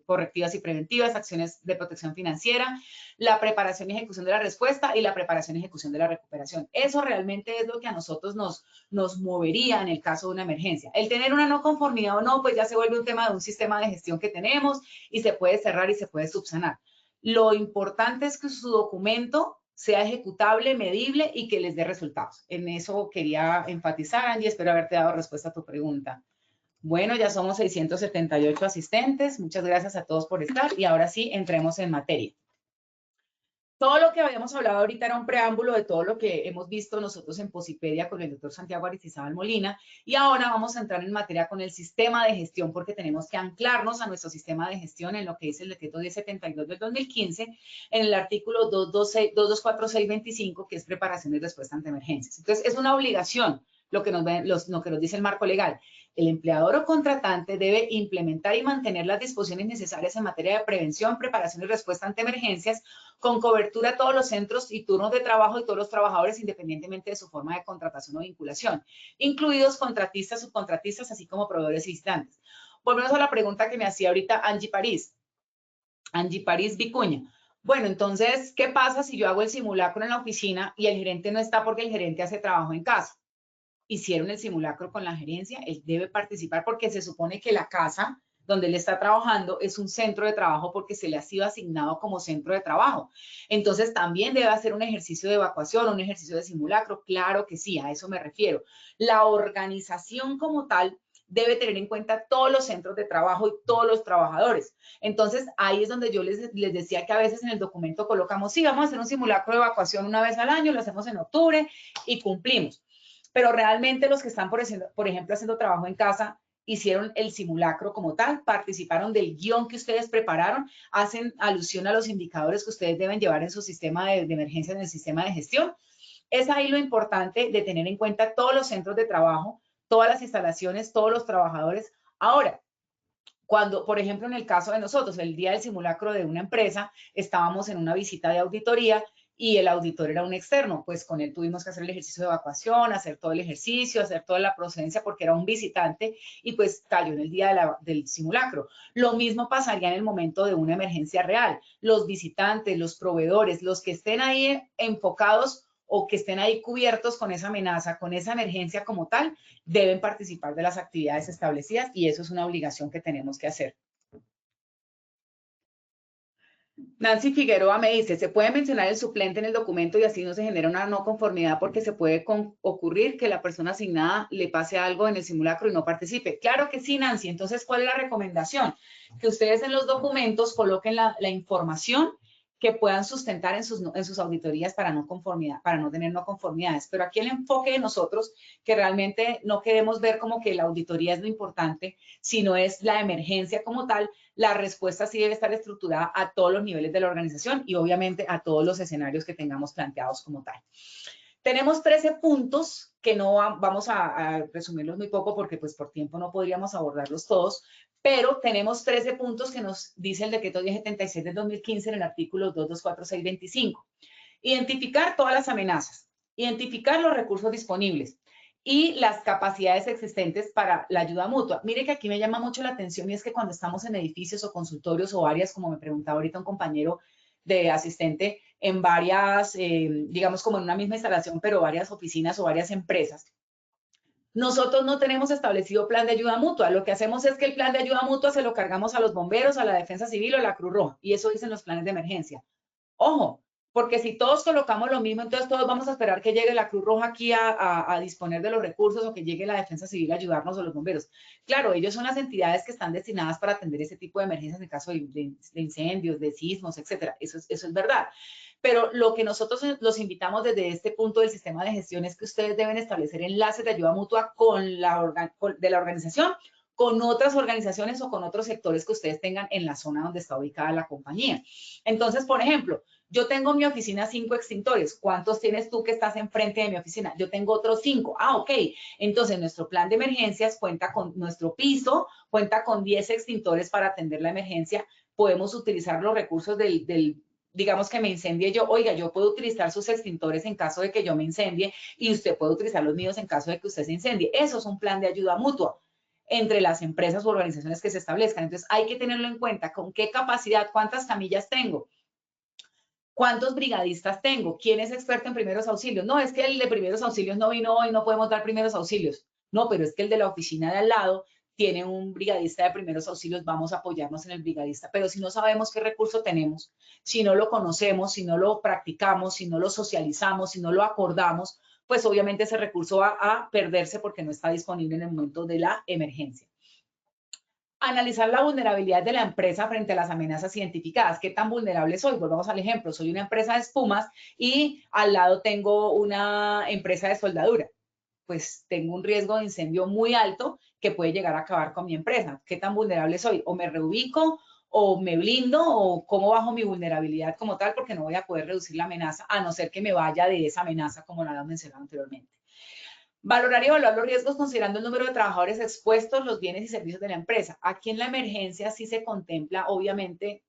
correctivas y preventivas, acciones de protección financiera, la preparación y ejecución de la respuesta y la preparación y ejecución de la recuperación. Eso realmente es lo que a nosotros nos movería en el caso de una emergencia. El tener una no conformidad o no, pues ya se vuelve un tema de un sistema de gestión que tenemos y se puede cerrar y se puede subsanar. Lo importante es que su documento sea ejecutable, medible y que les dé resultados. En eso quería enfatizar, Angie, espero haberte dado respuesta a tu pregunta. Bueno, ya somos 678 asistentes. Muchas gracias a todos por estar y ahora sí, entremos en materia. Todo lo que habíamos hablado ahorita era un preámbulo de todo lo que hemos visto nosotros en Posipedia con el doctor Santiago Aristizábal Molina y ahora vamos a entrar en materia con el sistema de gestión porque tenemos que anclarnos a nuestro sistema de gestión en lo que dice el decreto 1072 del 2015 en el artículo 224625 que es preparación y respuesta ante emergencias. Entonces es una obligación lo que nos dice el marco legal. El empleador o contratante debe implementar y mantener las disposiciones necesarias en materia de prevención, preparación y respuesta ante emergencias con cobertura a todos los centros y turnos de trabajo y todos los trabajadores independientemente de su forma de contratación o vinculación, incluidos contratistas, subcontratistas, así como proveedores y visitantes. Volvemos a la pregunta que me hacía ahorita Angie París Vicuña. Bueno, entonces, ¿qué pasa si yo hago el simulacro en la oficina y el gerente no está porque el gerente hace trabajo en casa? Hicieron el simulacro con la gerencia, él debe participar porque se supone que la casa donde él está trabajando es un centro de trabajo porque se le ha sido asignado como centro de trabajo. Entonces, también debe hacer un ejercicio de evacuación, un ejercicio de simulacro. Claro que sí, a eso me refiero. La organización como tal debe tener en cuenta todos los centros de trabajo y todos los trabajadores. Entonces, ahí es donde yo les decía que a veces en el documento colocamos, sí, vamos a hacer un simulacro de evacuación una vez al año, lo hacemos en octubre y cumplimos. Pero realmente los que están, por ejemplo, haciendo trabajo en casa, hicieron el simulacro como tal, participaron del guión que ustedes prepararon, hacen alusión a los indicadores que ustedes deben llevar en su sistema de emergencia, en el sistema de gestión. Es ahí lo importante de tener en cuenta todos los centros de trabajo, todas las instalaciones, todos los trabajadores. Ahora, cuando, por ejemplo, en el caso de nosotros, el día del simulacro de una empresa, estábamos en una visita de auditoría y el auditor era un externo, pues con él tuvimos que hacer el ejercicio de evacuación, hacer todo el ejercicio, hacer toda la procedencia porque era un visitante y pues cayó en el día del simulacro. Lo mismo pasaría en el momento de una emergencia real. Los visitantes, los proveedores, los que estén ahí enfocados o que estén ahí cubiertos con esa amenaza, con esa emergencia como tal, deben participar de las actividades establecidas y eso es una obligación que tenemos que hacer. Nancy Figueroa me dice, ¿se puede mencionar el suplente en el documento y así no se genera una no conformidad porque se puede ocurrir que la persona asignada le pase algo en el simulacro y no participe? Claro que sí, Nancy. Entonces, ¿cuál es la recomendación? Que ustedes en los documentos coloquen la información que puedan sustentar en sus auditorías para no tener no conformidades. Pero aquí el enfoque de nosotros, que realmente no queremos ver como que la auditoría es lo importante, sino es la emergencia como tal, la respuesta sí debe estar estructurada a todos los niveles de la organización y obviamente a todos los escenarios que tengamos planteados como tal. Tenemos 13 puntos que no vamos a resumirlos muy poco porque pues por tiempo no podríamos abordarlos todos, pero tenemos 13 puntos que nos dice el decreto 1076 del 2015 en el artículo 224625. Identificar todas las amenazas, identificar los recursos disponibles y las capacidades existentes para la ayuda mutua. Mire que aquí me llama mucho la atención y es que cuando estamos en edificios o consultorios o áreas, como me preguntaba ahorita un compañero de asistente, en varias, digamos como en una misma instalación, pero varias oficinas o varias empresas, nosotros no tenemos establecido plan de ayuda mutua. Lo que hacemos es que el plan de ayuda mutua se lo cargamos a los bomberos, a la Defensa Civil o a la Cruz Roja. Y eso dicen los planes de emergencia. Ojo, porque si todos colocamos lo mismo, entonces todos vamos a esperar que llegue la Cruz Roja aquí a disponer de los recursos o que llegue la Defensa Civil a ayudarnos o los bomberos. Claro, ellos son las entidades que están destinadas para atender ese tipo de emergencias en caso de incendios, de sismos, etcétera. Eso es verdad. pero lo que nosotros los invitamos desde este punto del sistema de gestión es que ustedes deben establecer enlaces de ayuda mutua con la organización, con otras organizaciones o con otros sectores que ustedes tengan en la zona donde está ubicada la compañía. Entonces, por ejemplo, yo tengo en mi oficina 5 extintores. ¿Cuántos tienes tú que estás enfrente de mi oficina? Yo tengo otros 5. Ah, ok. Entonces, nuestro plan de emergencias cuenta con nuestro piso, cuenta con 10 extintores para atender la emergencia. Podemos utilizar los recursos digamos que me incendie yo, oiga, yo puedo utilizar sus extintores en caso de que yo me incendie y usted puede utilizar los míos en caso de que usted se incendie. Eso es un plan de ayuda mutua entre las empresas u organizaciones que se establezcan. Entonces, hay que tenerlo en cuenta. ¿Con qué capacidad? ¿Cuántas camillas tengo? ¿Cuántos brigadistas tengo? ¿Quién es experto en primeros auxilios? No, es que el de primeros auxilios no vino hoy, no podemos dar primeros auxilios. No, pero es que el de la oficina de al lado tiene un brigadista de primeros auxilios, vamos a apoyarnos en el brigadista. Pero si no sabemos qué recurso tenemos, si no lo conocemos, si no lo practicamos, si no lo socializamos, si no lo acordamos, pues obviamente ese recurso va a perderse porque no está disponible en el momento de la emergencia. Analizar la vulnerabilidad de la empresa frente a las amenazas identificadas. ¿Qué tan vulnerable soy? Volvamos al ejemplo. Soy una empresa de espumas y al lado tengo una empresa de soldadura. Pues tengo un riesgo de incendio muy alto que puede llegar a acabar con mi empresa. ¿Qué tan vulnerable soy? O me reubico, o me blindo, o cómo bajo mi vulnerabilidad como tal, porque no voy a poder reducir la amenaza, a no ser que me vaya de esa amenaza, como la habíamos mencionado anteriormente. Valorar y evaluar los riesgos considerando el número de trabajadores expuestos, los bienes y servicios de la empresa. Aquí en la emergencia sí se contempla, obviamente,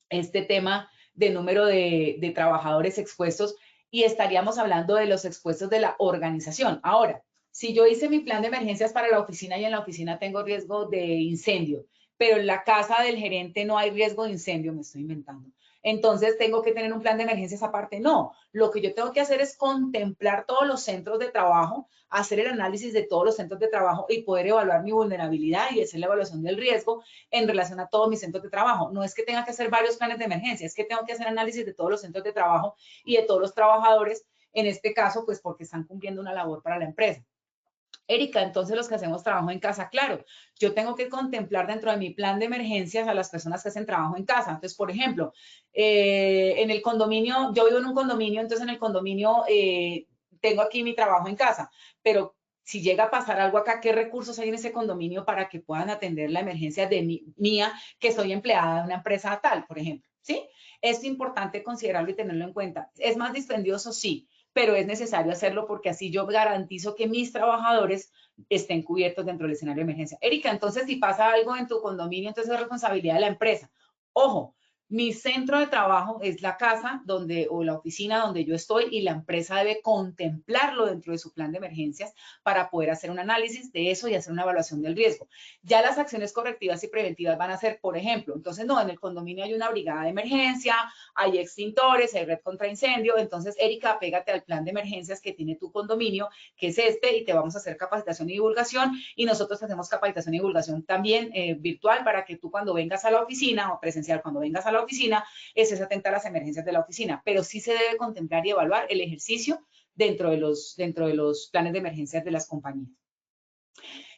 este tema de número de trabajadores expuestos y estaríamos hablando de los expuestos de la organización. Ahora, si yo hice mi plan de emergencias para la oficina y en la oficina tengo riesgo de incendio, pero en la casa del gerente no hay riesgo de incendio, me estoy inventando. Entonces, ¿tengo que tener un plan de emergencias aparte? No, lo que yo tengo que hacer es contemplar todos los centros de trabajo, hacer el análisis de todos los centros de trabajo y poder evaluar mi vulnerabilidad y hacer la evaluación del riesgo en relación a todos mis centros de trabajo. No es que tenga que hacer varios planes de emergencia, es que tengo que hacer análisis de todos los centros de trabajo y de todos los trabajadores, en este caso, pues porque están cumpliendo una labor para la empresa. Erika, entonces los que hacemos trabajo en casa, claro, yo tengo que contemplar dentro de mi plan de emergencias a las personas que hacen trabajo en casa. Entonces, por ejemplo, en el condominio, yo vivo en un condominio, entonces en el condominio tengo aquí mi trabajo en casa, pero si llega a pasar algo acá, ¿qué recursos hay en ese condominio para que puedan atender la emergencia de mía, que soy empleada de una empresa tal, por ejemplo? ¿Sí? Es importante considerarlo y tenerlo en cuenta. ¿Es más dispendioso? Sí, pero es necesario hacerlo porque así yo garantizo que mis trabajadores estén cubiertos dentro del escenario de emergencia. Erika, entonces si pasa algo en tu condominio, entonces es responsabilidad de la empresa. Ojo, mi centro de trabajo es la casa o la oficina donde yo estoy y la empresa debe contemplarlo dentro de su plan de emergencias para poder hacer un análisis de eso y hacer una evaluación del riesgo. Ya las acciones correctivas y preventivas van a ser, por ejemplo, entonces no, en el condominio hay una brigada de emergencia, hay extintores, hay red contra incendio, entonces Erika, pégate al plan de emergencias que tiene tu condominio, que es este, y te vamos a hacer capacitación y divulgación, y nosotros hacemos capacitación y divulgación también virtual para que tú cuando vengas a la oficina, o presencial cuando vengas a la oficina, estés atenta a las emergencias de la oficina, pero sí se debe contemplar y evaluar el ejercicio dentro de los planes de emergencias de las compañías.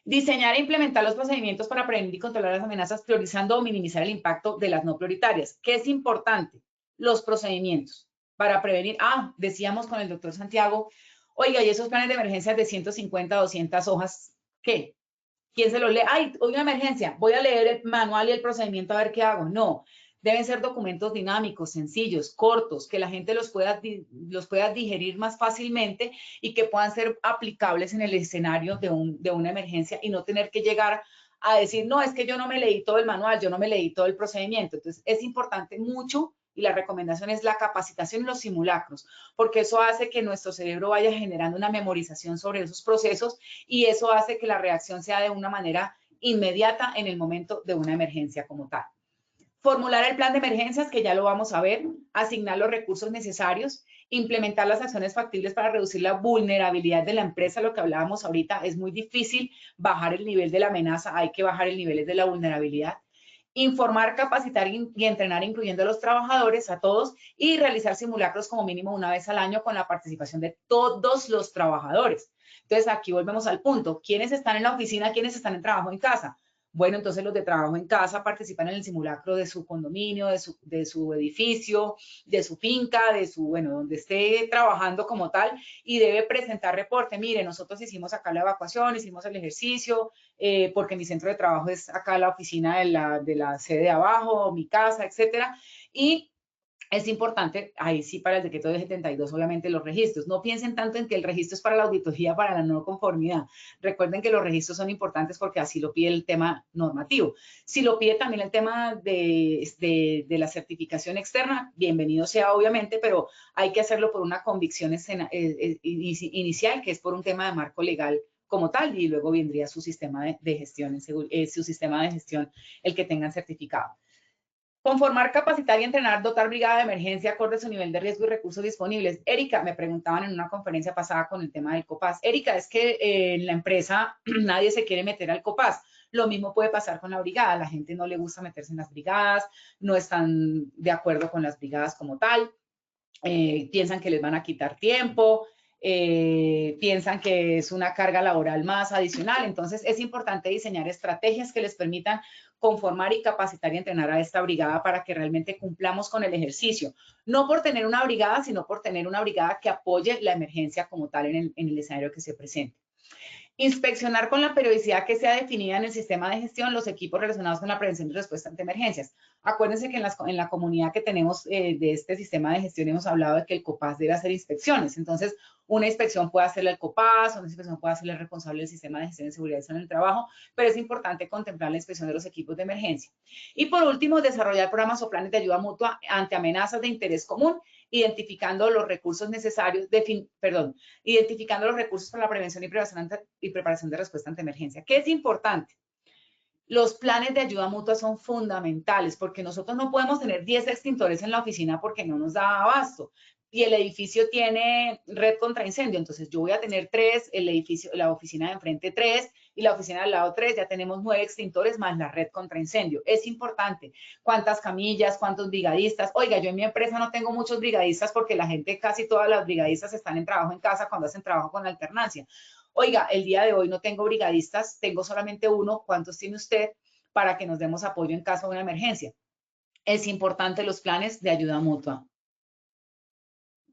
Diseñar e implementar los procedimientos para prevenir y controlar las amenazas, priorizando o minimizar el impacto de las no prioritarias. ¿Qué es importante? Los procedimientos para prevenir. Decíamos con el doctor Santiago, oiga, ¿y esos planes de emergencia de 150, 200 hojas, qué? ¿Quién se los lee? Ay, hoy una emergencia, voy a leer el manual y el procedimiento a ver qué hago. No, deben ser documentos dinámicos, sencillos, cortos, que la gente los pueda digerir más fácilmente y que puedan ser aplicables en el escenario de una emergencia y no tener que llegar a decir, no, es que yo no me leí todo el manual, yo no me leí todo el procedimiento. Entonces, es importante mucho y la recomendación es la capacitación y los simulacros, porque eso hace que nuestro cerebro vaya generando una memorización sobre esos procesos y eso hace que la reacción sea de una manera inmediata en el momento de una emergencia como tal. Formular el plan de emergencias, que ya lo vamos a ver, asignar los recursos necesarios, implementar las acciones factibles para reducir la vulnerabilidad de la empresa, lo que hablábamos ahorita, es muy difícil bajar el nivel de la amenaza, hay que bajar el nivel de la vulnerabilidad. Informar, capacitar y entrenar, incluyendo a los trabajadores, a todos, y realizar simulacros como mínimo una vez al año con la participación de todos los trabajadores. Entonces, aquí volvemos al punto. ¿Quiénes están en la oficina? ¿Quiénes están en trabajo en casa? Bueno, entonces los de trabajo en casa participan en el simulacro de su condominio, de su edificio, de su finca, bueno, donde esté trabajando como tal, y debe presentar reporte. Mire, nosotros hicimos acá la evacuación, hicimos el ejercicio, porque mi centro de trabajo es acá la oficina de la sede de abajo, mi casa, etcétera. Y es importante, ahí sí, para el decreto de 72, obviamente los registros. No piensen tanto en que el registro es para la auditoría, para la no conformidad. Recuerden que los registros son importantes porque así lo pide el tema normativo. Si lo pide también el tema de la certificación externa, bienvenido sea, obviamente, pero hay que hacerlo por una convicción inicial, que es por un tema de marco legal como tal, y luego vendría su sistema de gestión, su sistema de gestión, el que tengan certificado. Conformar, capacitar y entrenar, dotar brigada de emergencia acorde a su nivel de riesgo y recursos disponibles. Erika, me preguntaban en una conferencia pasada con el tema del COPAS. Erika, es que en la empresa nadie se quiere meter al COPAS. Lo mismo puede pasar con la brigada. La gente no le gusta meterse en las brigadas, no están de acuerdo con las brigadas como tal, piensan que les van a quitar tiempo, piensan que es una carga laboral más adicional. Entonces, es importante diseñar estrategias que les permitan conformar y capacitar y entrenar a esta brigada para que realmente cumplamos con el ejercicio. No por tener una brigada, sino por tener una brigada que apoye la emergencia como tal en el escenario que se presente. Inspeccionar con la periodicidad que sea definida en el sistema de gestión los equipos relacionados con la prevención y respuesta ante emergencias. Acuérdense que en la comunidad que tenemos de este sistema de gestión hemos hablado de que el COPAS debe hacer inspecciones. Entonces, una inspección puede hacerle el COPAS, una inspección puede hacerle el responsable del sistema de gestión de seguridad y salud en el trabajo, pero es importante contemplar la inspección de los equipos de emergencia. Y por último, desarrollar programas o planes de ayuda mutua ante amenazas de interés común, identificando los recursos necesarios, identificando los recursos para la prevención y preparación de respuesta ante emergencia. ¿Qué es importante? Los planes de ayuda mutua son fundamentales porque nosotros no podemos tener 10 extintores en la oficina porque no nos da abasto. Y el edificio tiene red contra incendio, entonces yo voy a tener 3, el edificio, la oficina de enfrente 3 y la oficina del lado 3, ya tenemos 9 extintores más la red contra incendio. Es importante cuántas camillas, cuántos brigadistas. Oiga, yo en mi empresa no tengo muchos brigadistas porque la gente, casi todas las brigadistas están en trabajo en casa cuando hacen trabajo con alternancia. Oiga, el día de hoy no tengo brigadistas, tengo solamente uno. ¿Cuántos tiene usted para que nos demos apoyo en caso de una emergencia? Es importante los planes de ayuda mutua.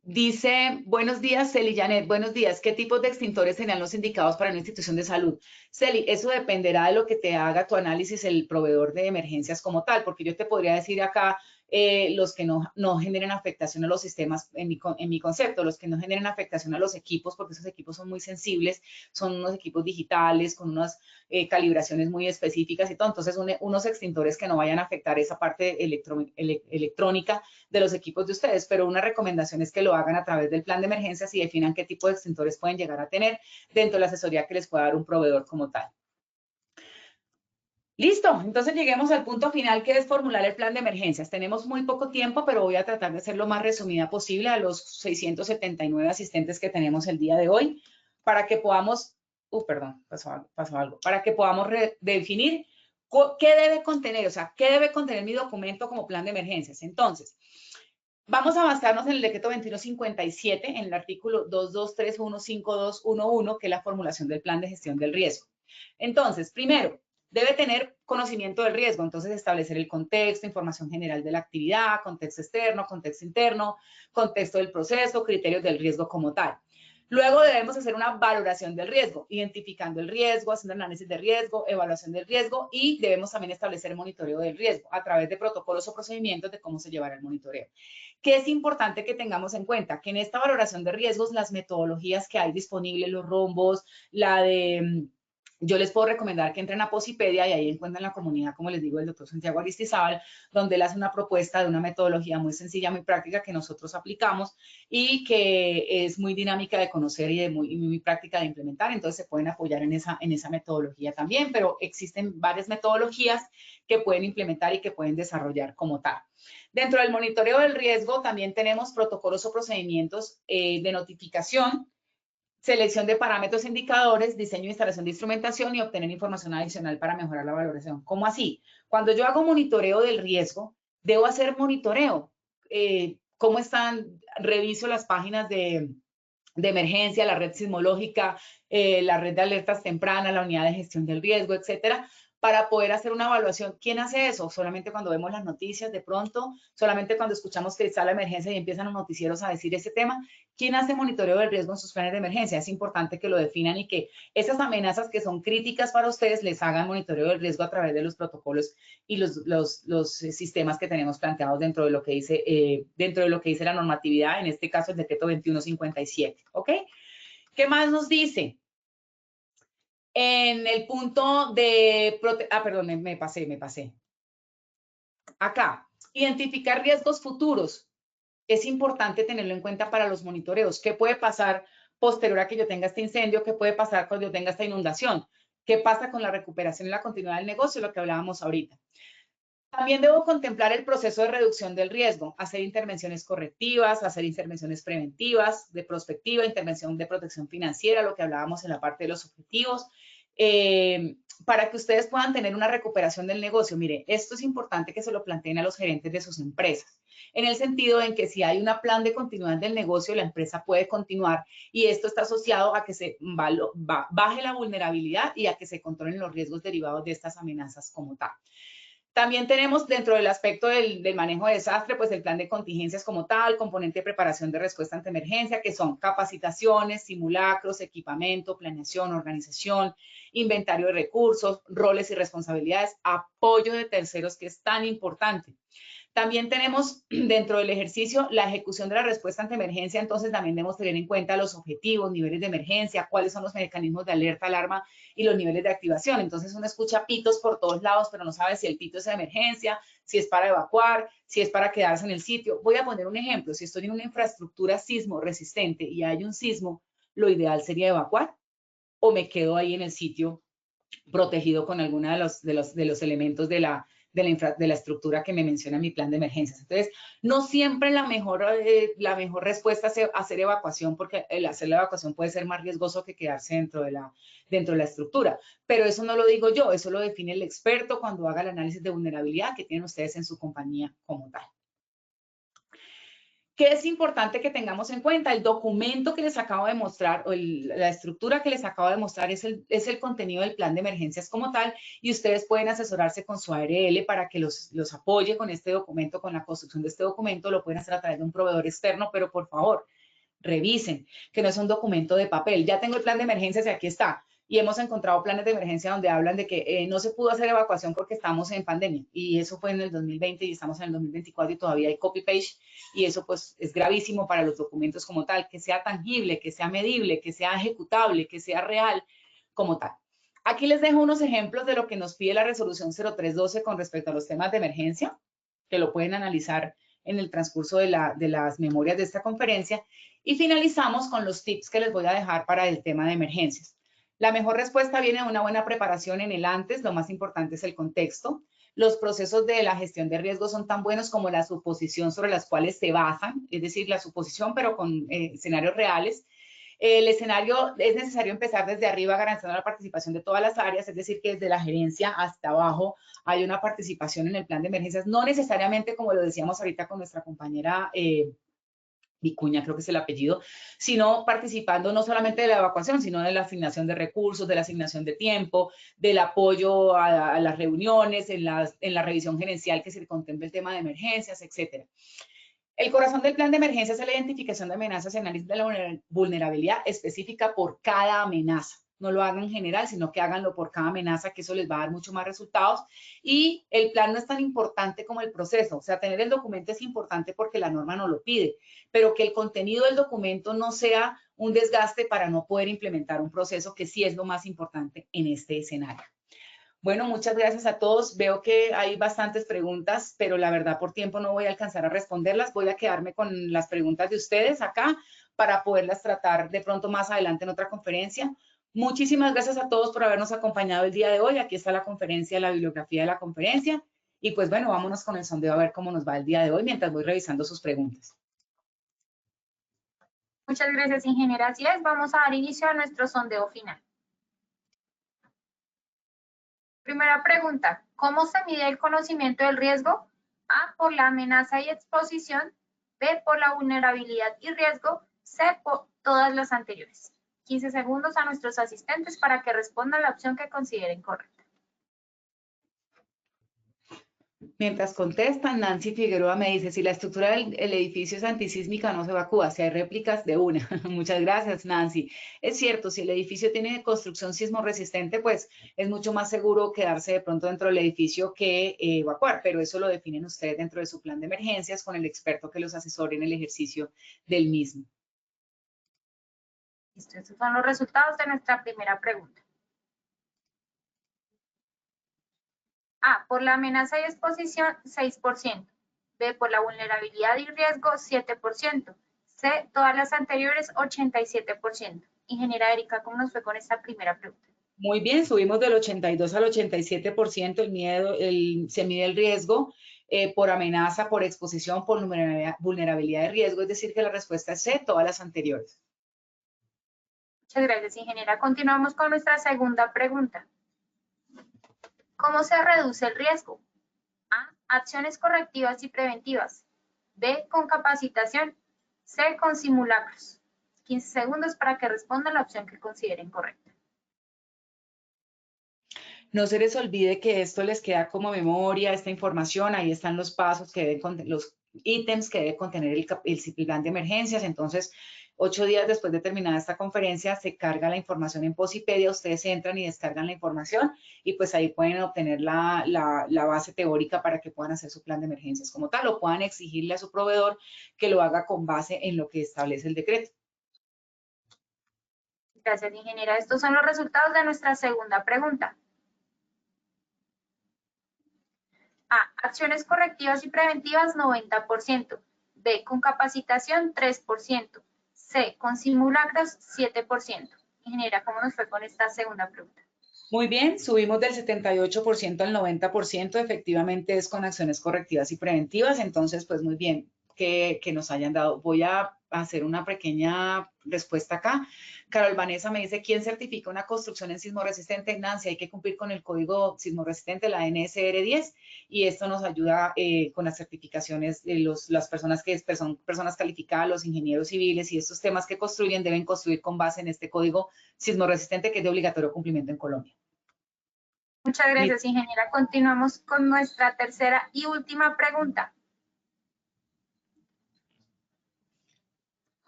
Dice, buenos días, Celi Janet, buenos días. ¿Qué tipos de extintores serían los indicados para una institución de salud? Celi, eso dependerá de lo que te haga tu análisis el proveedor de emergencias como tal, porque yo te podría decir acá los que no generen afectación a los sistemas, en mi concepto, los que no generen afectación a los equipos, porque esos equipos son muy sensibles, son unos equipos digitales con unas calibraciones muy específicas y todo. Entonces, unos extintores que no vayan a afectar esa parte electrónica de los equipos de ustedes, pero una recomendación es que lo hagan a través del plan de emergencias y definan qué tipo de extintores pueden llegar a tener dentro de la asesoría que les pueda dar un proveedor como tal. Listo, entonces lleguemos al punto final, que es formular el plan de emergencias. Tenemos muy poco tiempo, pero voy a tratar de ser lo más resumida posible a los 679 asistentes que tenemos el día de hoy, para que podamos, pasó algo, para que podamos definir qué debe contener, o sea, qué debe contener mi documento como plan de emergencias. Entonces, vamos a basarnos en el decreto 2157, en el artículo 22315211, que es la formulación del plan de gestión del riesgo. Entonces, primero, debe tener conocimiento del riesgo, entonces establecer el contexto, información general de la actividad, contexto externo, contexto interno, contexto del proceso, criterios del riesgo como tal. Luego debemos hacer una valoración del riesgo, identificando el riesgo, haciendo análisis de riesgo, evaluación del riesgo, y debemos también establecer el monitoreo del riesgo a través de protocolos o procedimientos de cómo se llevará el monitoreo. ¿Qué es importante que tengamos en cuenta? Que en esta valoración de riesgos, las metodologías que hay disponibles, los rombos, yo les puedo recomendar que entren a Posipedia y ahí encuentran la comunidad, como les digo, el doctor Santiago Aristizábal, donde él hace una propuesta de una metodología muy sencilla, muy práctica que nosotros aplicamos y que es muy dinámica de conocer y muy práctica de implementar. Entonces se pueden apoyar en esa metodología también, pero existen varias metodologías que pueden implementar y que pueden desarrollar como tal. Dentro del monitoreo del riesgo también tenemos protocolos o procedimientos de notificación, selección de parámetros e indicadores, diseño e instalación de instrumentación y obtener información adicional para mejorar la valoración. ¿Cómo así? Cuando yo hago monitoreo del riesgo, debo hacer monitoreo. ¿Cómo están? Reviso las páginas de emergencia, la red sismológica, la red de alertas tempranas, la unidad de gestión del riesgo, etcétera, para poder hacer una evaluación. ¿Quién hace eso? Solamente cuando vemos las noticias de pronto, solamente cuando escuchamos que está la emergencia y empiezan los noticieros a decir ese tema. ¿Quién hace monitoreo del riesgo en sus planes de emergencia? Es importante que lo definan y que esas amenazas que son críticas para ustedes les hagan monitoreo del riesgo a través de los protocolos y los sistemas que tenemos planteados dentro de lo que dice la normatividad, en este caso el decreto 2157, ¿ok? ¿Qué más nos dice? En el punto de... perdón, me pasé. Acá, identificar riesgos futuros. Es importante tenerlo en cuenta para los monitoreos. ¿Qué puede pasar posterior a que yo tenga este incendio? ¿Qué puede pasar cuando yo tenga esta inundación? ¿Qué pasa con la recuperación y la continuidad del negocio? Lo que hablábamos ahorita. También debo contemplar el proceso de reducción del riesgo, hacer intervenciones correctivas, hacer intervenciones preventivas, de prospectiva, intervención de protección financiera, lo que hablábamos en la parte de los objetivos, para que ustedes puedan tener una recuperación del negocio. Mire, esto es importante que se lo planteen a los gerentes de sus empresas, en el sentido en que si hay un plan de continuidad del negocio, la empresa puede continuar y esto está asociado a que se baje la vulnerabilidad y a que se controlen los riesgos derivados de estas amenazas como tal. También tenemos dentro del aspecto del manejo de desastre, pues el plan de contingencias como tal, componente de preparación de respuesta ante emergencia, que son capacitaciones, simulacros, equipamiento, planeación, organización, inventario de recursos, roles y responsabilidades, apoyo de terceros, que es tan importante. También tenemos dentro del ejercicio la ejecución de la respuesta ante emergencia, entonces también debemos tener en cuenta los objetivos, niveles de emergencia, cuáles son los mecanismos de alerta, alarma y los niveles de activación. Entonces uno escucha pitos por todos lados, pero no sabe si el pito es de emergencia, si es para evacuar, si es para quedarse en el sitio. Voy a poner un ejemplo. Si estoy en una infraestructura sismo resistente y hay un sismo, lo ideal sería evacuar o me quedo ahí en el sitio protegido con alguna de los elementos de la estructura que me menciona mi plan de emergencias. Entonces, no siempre la mejor respuesta es hacer evacuación, porque el hacer la evacuación puede ser más riesgoso que quedarse dentro de la estructura. Pero eso no lo digo yo, eso lo define el experto cuando haga el análisis de vulnerabilidad que tienen ustedes en su compañía como tal. ¿Qué es importante que tengamos en cuenta? El documento que les acabo de mostrar o la estructura que les acabo de mostrar es el contenido del plan de emergencias como tal y ustedes pueden asesorarse con su ARL para que los apoye con este documento, con la construcción de este documento. Lo pueden hacer a través de un proveedor externo, pero por favor, revisen que no es un documento de papel. Ya tengo el plan de emergencias y aquí está. Y hemos encontrado planes de emergencia donde hablan de que no se pudo hacer evacuación porque estamos en pandemia. Y eso fue en el 2020 y estamos en el 2024 y todavía hay copy-paste. Y eso pues es gravísimo para los documentos como tal, que sea tangible, que sea medible, que sea ejecutable, que sea real como tal. Aquí les dejo unos ejemplos de lo que nos pide la resolución 0312 con respecto a los temas de emergencia, que lo pueden analizar en el transcurso de las memorias de esta conferencia. Y finalizamos con los tips que les voy a dejar para el tema de emergencias. La mejor respuesta viene de una buena preparación en el antes, lo más importante es el contexto. Los procesos de la gestión de riesgos son tan buenos como la suposición sobre las cuales se basan, es decir, la suposición pero con escenarios reales. El escenario es necesario empezar desde arriba garantizando la participación de todas las áreas, es decir, que desde la gerencia hasta abajo hay una participación en el plan de emergencias, no necesariamente como lo decíamos ahorita con nuestra compañera Vicuña, creo que es el apellido, sino participando no solamente de la evacuación, sino de la asignación de recursos, de la asignación de tiempo, del apoyo a las reuniones, en la revisión gerencial que se contemple el tema de emergencias, etcétera. El corazón del plan de emergencias es la identificación de amenazas y análisis de la vulnerabilidad específica por cada amenaza. No lo hagan en general, sino que háganlo por cada amenaza, que eso les va a dar mucho más resultados. Y el plan no es tan importante como el proceso. O sea, tener el documento es importante porque la norma nos lo pide, pero que el contenido del documento no sea un desgaste para no poder implementar un proceso, que sí es lo más importante en este escenario. Bueno, muchas gracias a todos. Veo que hay bastantes preguntas, pero la verdad por tiempo no voy a alcanzar a responderlas. Voy a quedarme con las preguntas de ustedes acá para poderlas tratar de pronto más adelante en otra conferencia. Muchísimas gracias a todos por habernos acompañado el día de hoy. Aquí está la conferencia, la bibliografía de la conferencia. Y pues bueno, vámonos con el sondeo a ver cómo nos va el día de hoy mientras voy revisando sus preguntas. Muchas gracias, ingeniera. Así es, vamos a dar inicio a nuestro sondeo final. Primera pregunta, ¿cómo se mide el conocimiento del riesgo? A, por la amenaza y exposición, B, por la vulnerabilidad y riesgo, C, por todas las anteriores. 15 segundos a nuestros asistentes para que respondan la opción que consideren correcta. Mientras contestan, Nancy Figueroa me dice, si la estructura del edificio es antisísmica, no se evacúa, si hay réplicas de una. Muchas gracias, Nancy. Es cierto, si el edificio tiene construcción sismo resistente, pues es mucho más seguro quedarse de pronto dentro del edificio que evacuar, pero eso lo definen ustedes dentro de su plan de emergencias con el experto que los asesore en el ejercicio del mismo. Listo, estos son los resultados de nuestra primera pregunta. A, por la amenaza y exposición, 6%. B, por la vulnerabilidad y riesgo, 7%. C, todas las anteriores, 87%. Ingeniera Erika, ¿cómo nos fue con esta primera pregunta? Muy bien, subimos del 82 al 87% el miedo, se mide el riesgo por amenaza, por exposición, por vulnerabilidad de riesgo, es decir, que la respuesta es C, todas las anteriores. Muchas gracias, ingeniera. Continuamos con nuestra segunda pregunta. ¿Cómo se reduce el riesgo? A, acciones correctivas y preventivas. B, con capacitación. C, con simulacros. 15 segundos para que respondan la opción que consideren correcta. No se les olvide que esto les queda como memoria, esta información, ahí están los pasos que deben los ítems que debe contener el plan de emergencias. Entonces, 8 días después de terminada esta conferencia, se carga la información en Posipedia, ustedes entran y descargan la información y pues ahí pueden obtener la base teórica para que puedan hacer su plan de emergencias como tal o puedan exigirle a su proveedor que lo haga con base en lo que establece el decreto. Gracias, ingeniera. Estos son los resultados de nuestra segunda pregunta. A, acciones correctivas y preventivas, 90%. B, con capacitación, 3%. C, con simulacros, 7%. Ingeniera, ¿cómo nos fue con esta segunda pregunta? Muy bien, subimos del 78% al 90%, efectivamente es con acciones correctivas y preventivas, entonces pues muy bien que nos hayan dado. Voy a hacer una pequeña respuesta acá. Carol Vanessa me dice, ¿quién certifica una construcción en sismo resistente? Nancy, hay que cumplir con el código sismo resistente, la NSR 10, y esto nos ayuda con las certificaciones de las personas que son personas calificadas, los ingenieros civiles y estos temas que construyen deben construir con base en este código sismo resistente que es de obligatorio cumplimiento en Colombia. Muchas gracias, ingeniera. Continuamos con nuestra tercera y última pregunta.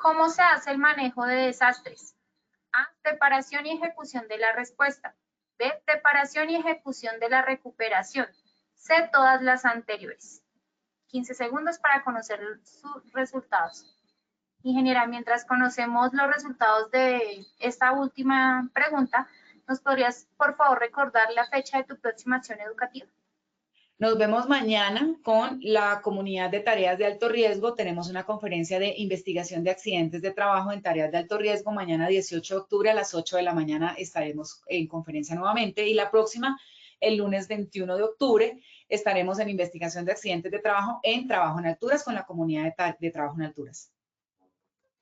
¿Cómo se hace el manejo de desastres? A, preparación y ejecución de la respuesta. B, preparación y ejecución de la recuperación. C, todas las anteriores. 15 segundos para conocer sus resultados. Ingeniera, mientras conocemos los resultados de esta última pregunta, ¿nos podrías, por favor, recordar la fecha de tu próxima acción educativa? Nos vemos mañana con la comunidad de tareas de alto riesgo. Tenemos una conferencia de investigación de accidentes de trabajo en tareas de alto riesgo. Mañana 18 de octubre a las 8 de la mañana estaremos en conferencia nuevamente. Y la próxima, el lunes 21 de octubre, estaremos en investigación de accidentes de trabajo en alturas con la comunidad de trabajo en alturas.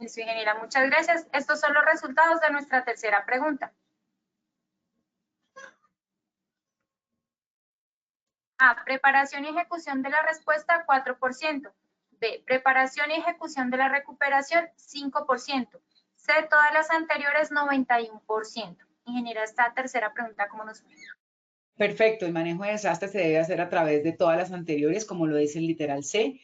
Listo, ingeniera, muchas gracias. Estos son los resultados de nuestra tercera pregunta. A, preparación y ejecución de la respuesta, 4%. B, preparación y ejecución de la recuperación, 5%. C, todas las anteriores, 91%. Ingeniera, esta tercera pregunta, ¿cómo nos fue? Perfecto, el manejo de desastres se debe hacer a través de todas las anteriores, como lo dice el literal C.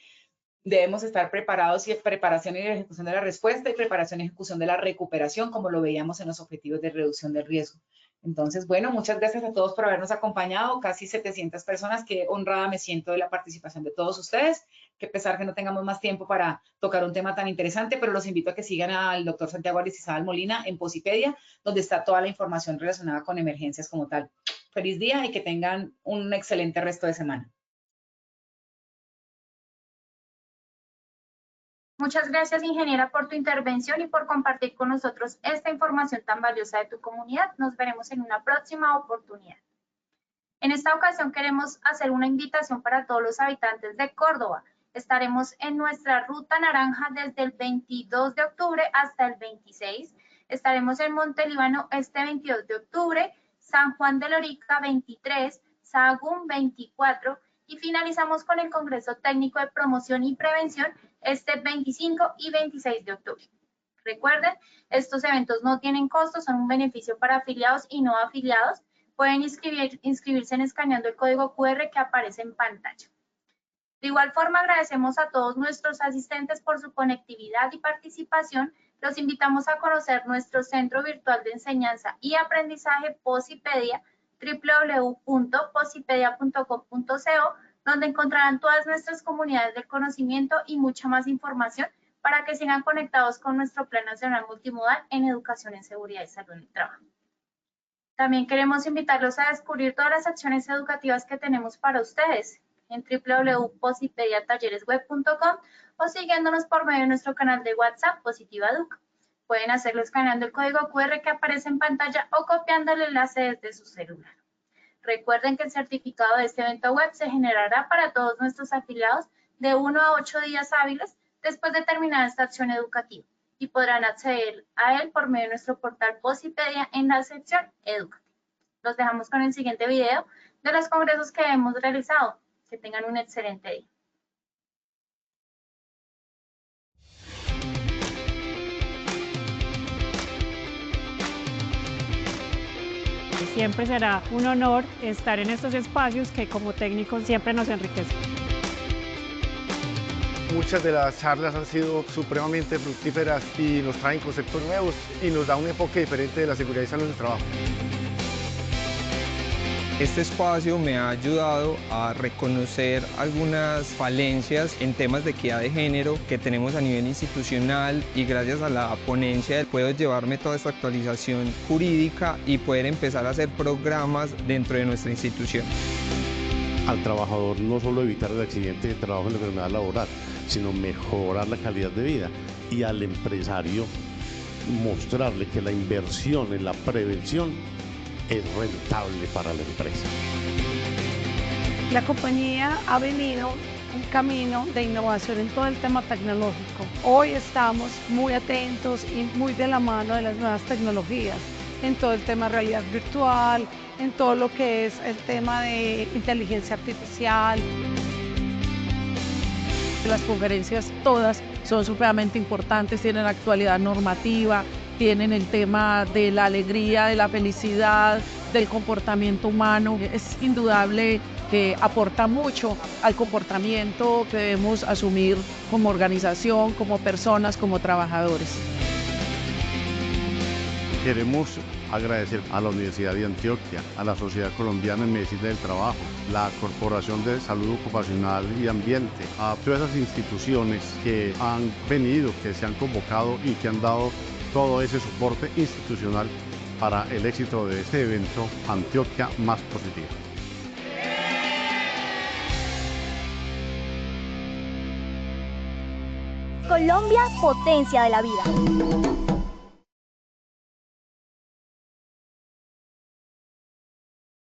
Debemos estar preparados y preparación y ejecución de la respuesta y preparación y ejecución de la recuperación, como lo veíamos en los objetivos de reducción del riesgo. Entonces, bueno, muchas gracias a todos por habernos acompañado, casi 700 personas, qué honrada me siento de la participación de todos ustedes, que a pesar que no tengamos más tiempo para tocar un tema tan interesante, pero los invito a que sigan al doctor Santiago Aristizábal Molina en Posipedia, donde está toda la información relacionada con emergencias como tal. Feliz día y que tengan un excelente resto de semana. Muchas gracias, ingeniera, por tu intervención y por compartir con nosotros esta información tan valiosa de tu comunidad. Nos veremos en una próxima oportunidad. En esta ocasión queremos hacer una invitación para todos los habitantes de Córdoba. Estaremos en nuestra ruta naranja desde el 22 de octubre hasta el 26. Estaremos en Montelíbano este 22 de octubre, San Juan de Lorica 23, Sahagún 24 y finalizamos con el Congreso Técnico de Promoción y Prevención este 25 y 26 de octubre. Recuerden, estos eventos no tienen costos, son un beneficio para afiliados y no afiliados. Pueden inscribirse escaneando el código QR que aparece en pantalla. De igual forma, agradecemos a todos nuestros asistentes por su conectividad y participación. Los invitamos a conocer nuestro Centro Virtual de Enseñanza y Aprendizaje Posipedia, www.posipedia.com.co, donde encontrarán todas nuestras comunidades de conocimiento y mucha más información para que sigan conectados con nuestro Plan Nacional Multimodal en Educación en Seguridad y Salud en el Trabajo. También queremos invitarlos a descubrir todas las acciones educativas que tenemos para ustedes en www.posipediatalleresweb.com o siguiéndonos por medio de nuestro canal de WhatsApp Positiva Educa. Pueden hacerlo escaneando el código QR que aparece en pantalla o copiando el enlace desde su celular. Recuerden que el certificado de este evento web se generará para todos nuestros afiliados de 1 a 8 días hábiles después de terminar esta acción educativa y podrán acceder a él por medio de nuestro portal Posipedia en la sección Educativa. Los dejamos con el siguiente video de los congresos que hemos realizado. Que tengan un excelente día. Siempre será un honor estar en estos espacios que como técnicos siempre nos enriquecen. Muchas de las charlas han sido supremamente fructíferas y nos traen conceptos nuevos y nos da un enfoque diferente de la seguridad y salud en el trabajo. Este espacio me ha ayudado a reconocer algunas falencias en temas de equidad de género que tenemos a nivel institucional y gracias a la ponencia puedo llevarme toda esta actualización jurídica y poder empezar a hacer programas dentro de nuestra institución. Al trabajador no solo evitar el accidente de trabajo en la enfermedad laboral, sino mejorar la calidad de vida, y al empresario mostrarle que la inversión en la prevención es rentable para la empresa. La compañía ha venido un camino de innovación en todo el tema tecnológico. Hoy estamos muy atentos y muy de la mano de las nuevas tecnologías, en todo el tema de realidad virtual, en todo lo que es el tema de inteligencia artificial. Las conferencias todas son supremamente importantes, tienen actualidad normativa, tienen el tema de la alegría, de la felicidad, del comportamiento humano. Es indudable que aporta mucho al comportamiento que debemos asumir como organización, como personas, como trabajadores. Queremos agradecer a la Universidad de Antioquia, a la Sociedad Colombiana en Medicina del Trabajo, la Corporación de Salud Ocupacional y Ambiente, a todas esas instituciones que han venido, que se han convocado y que han dado todo ese soporte institucional para el éxito de este evento Antioquia Más Positiva. Colombia, potencia de la vida.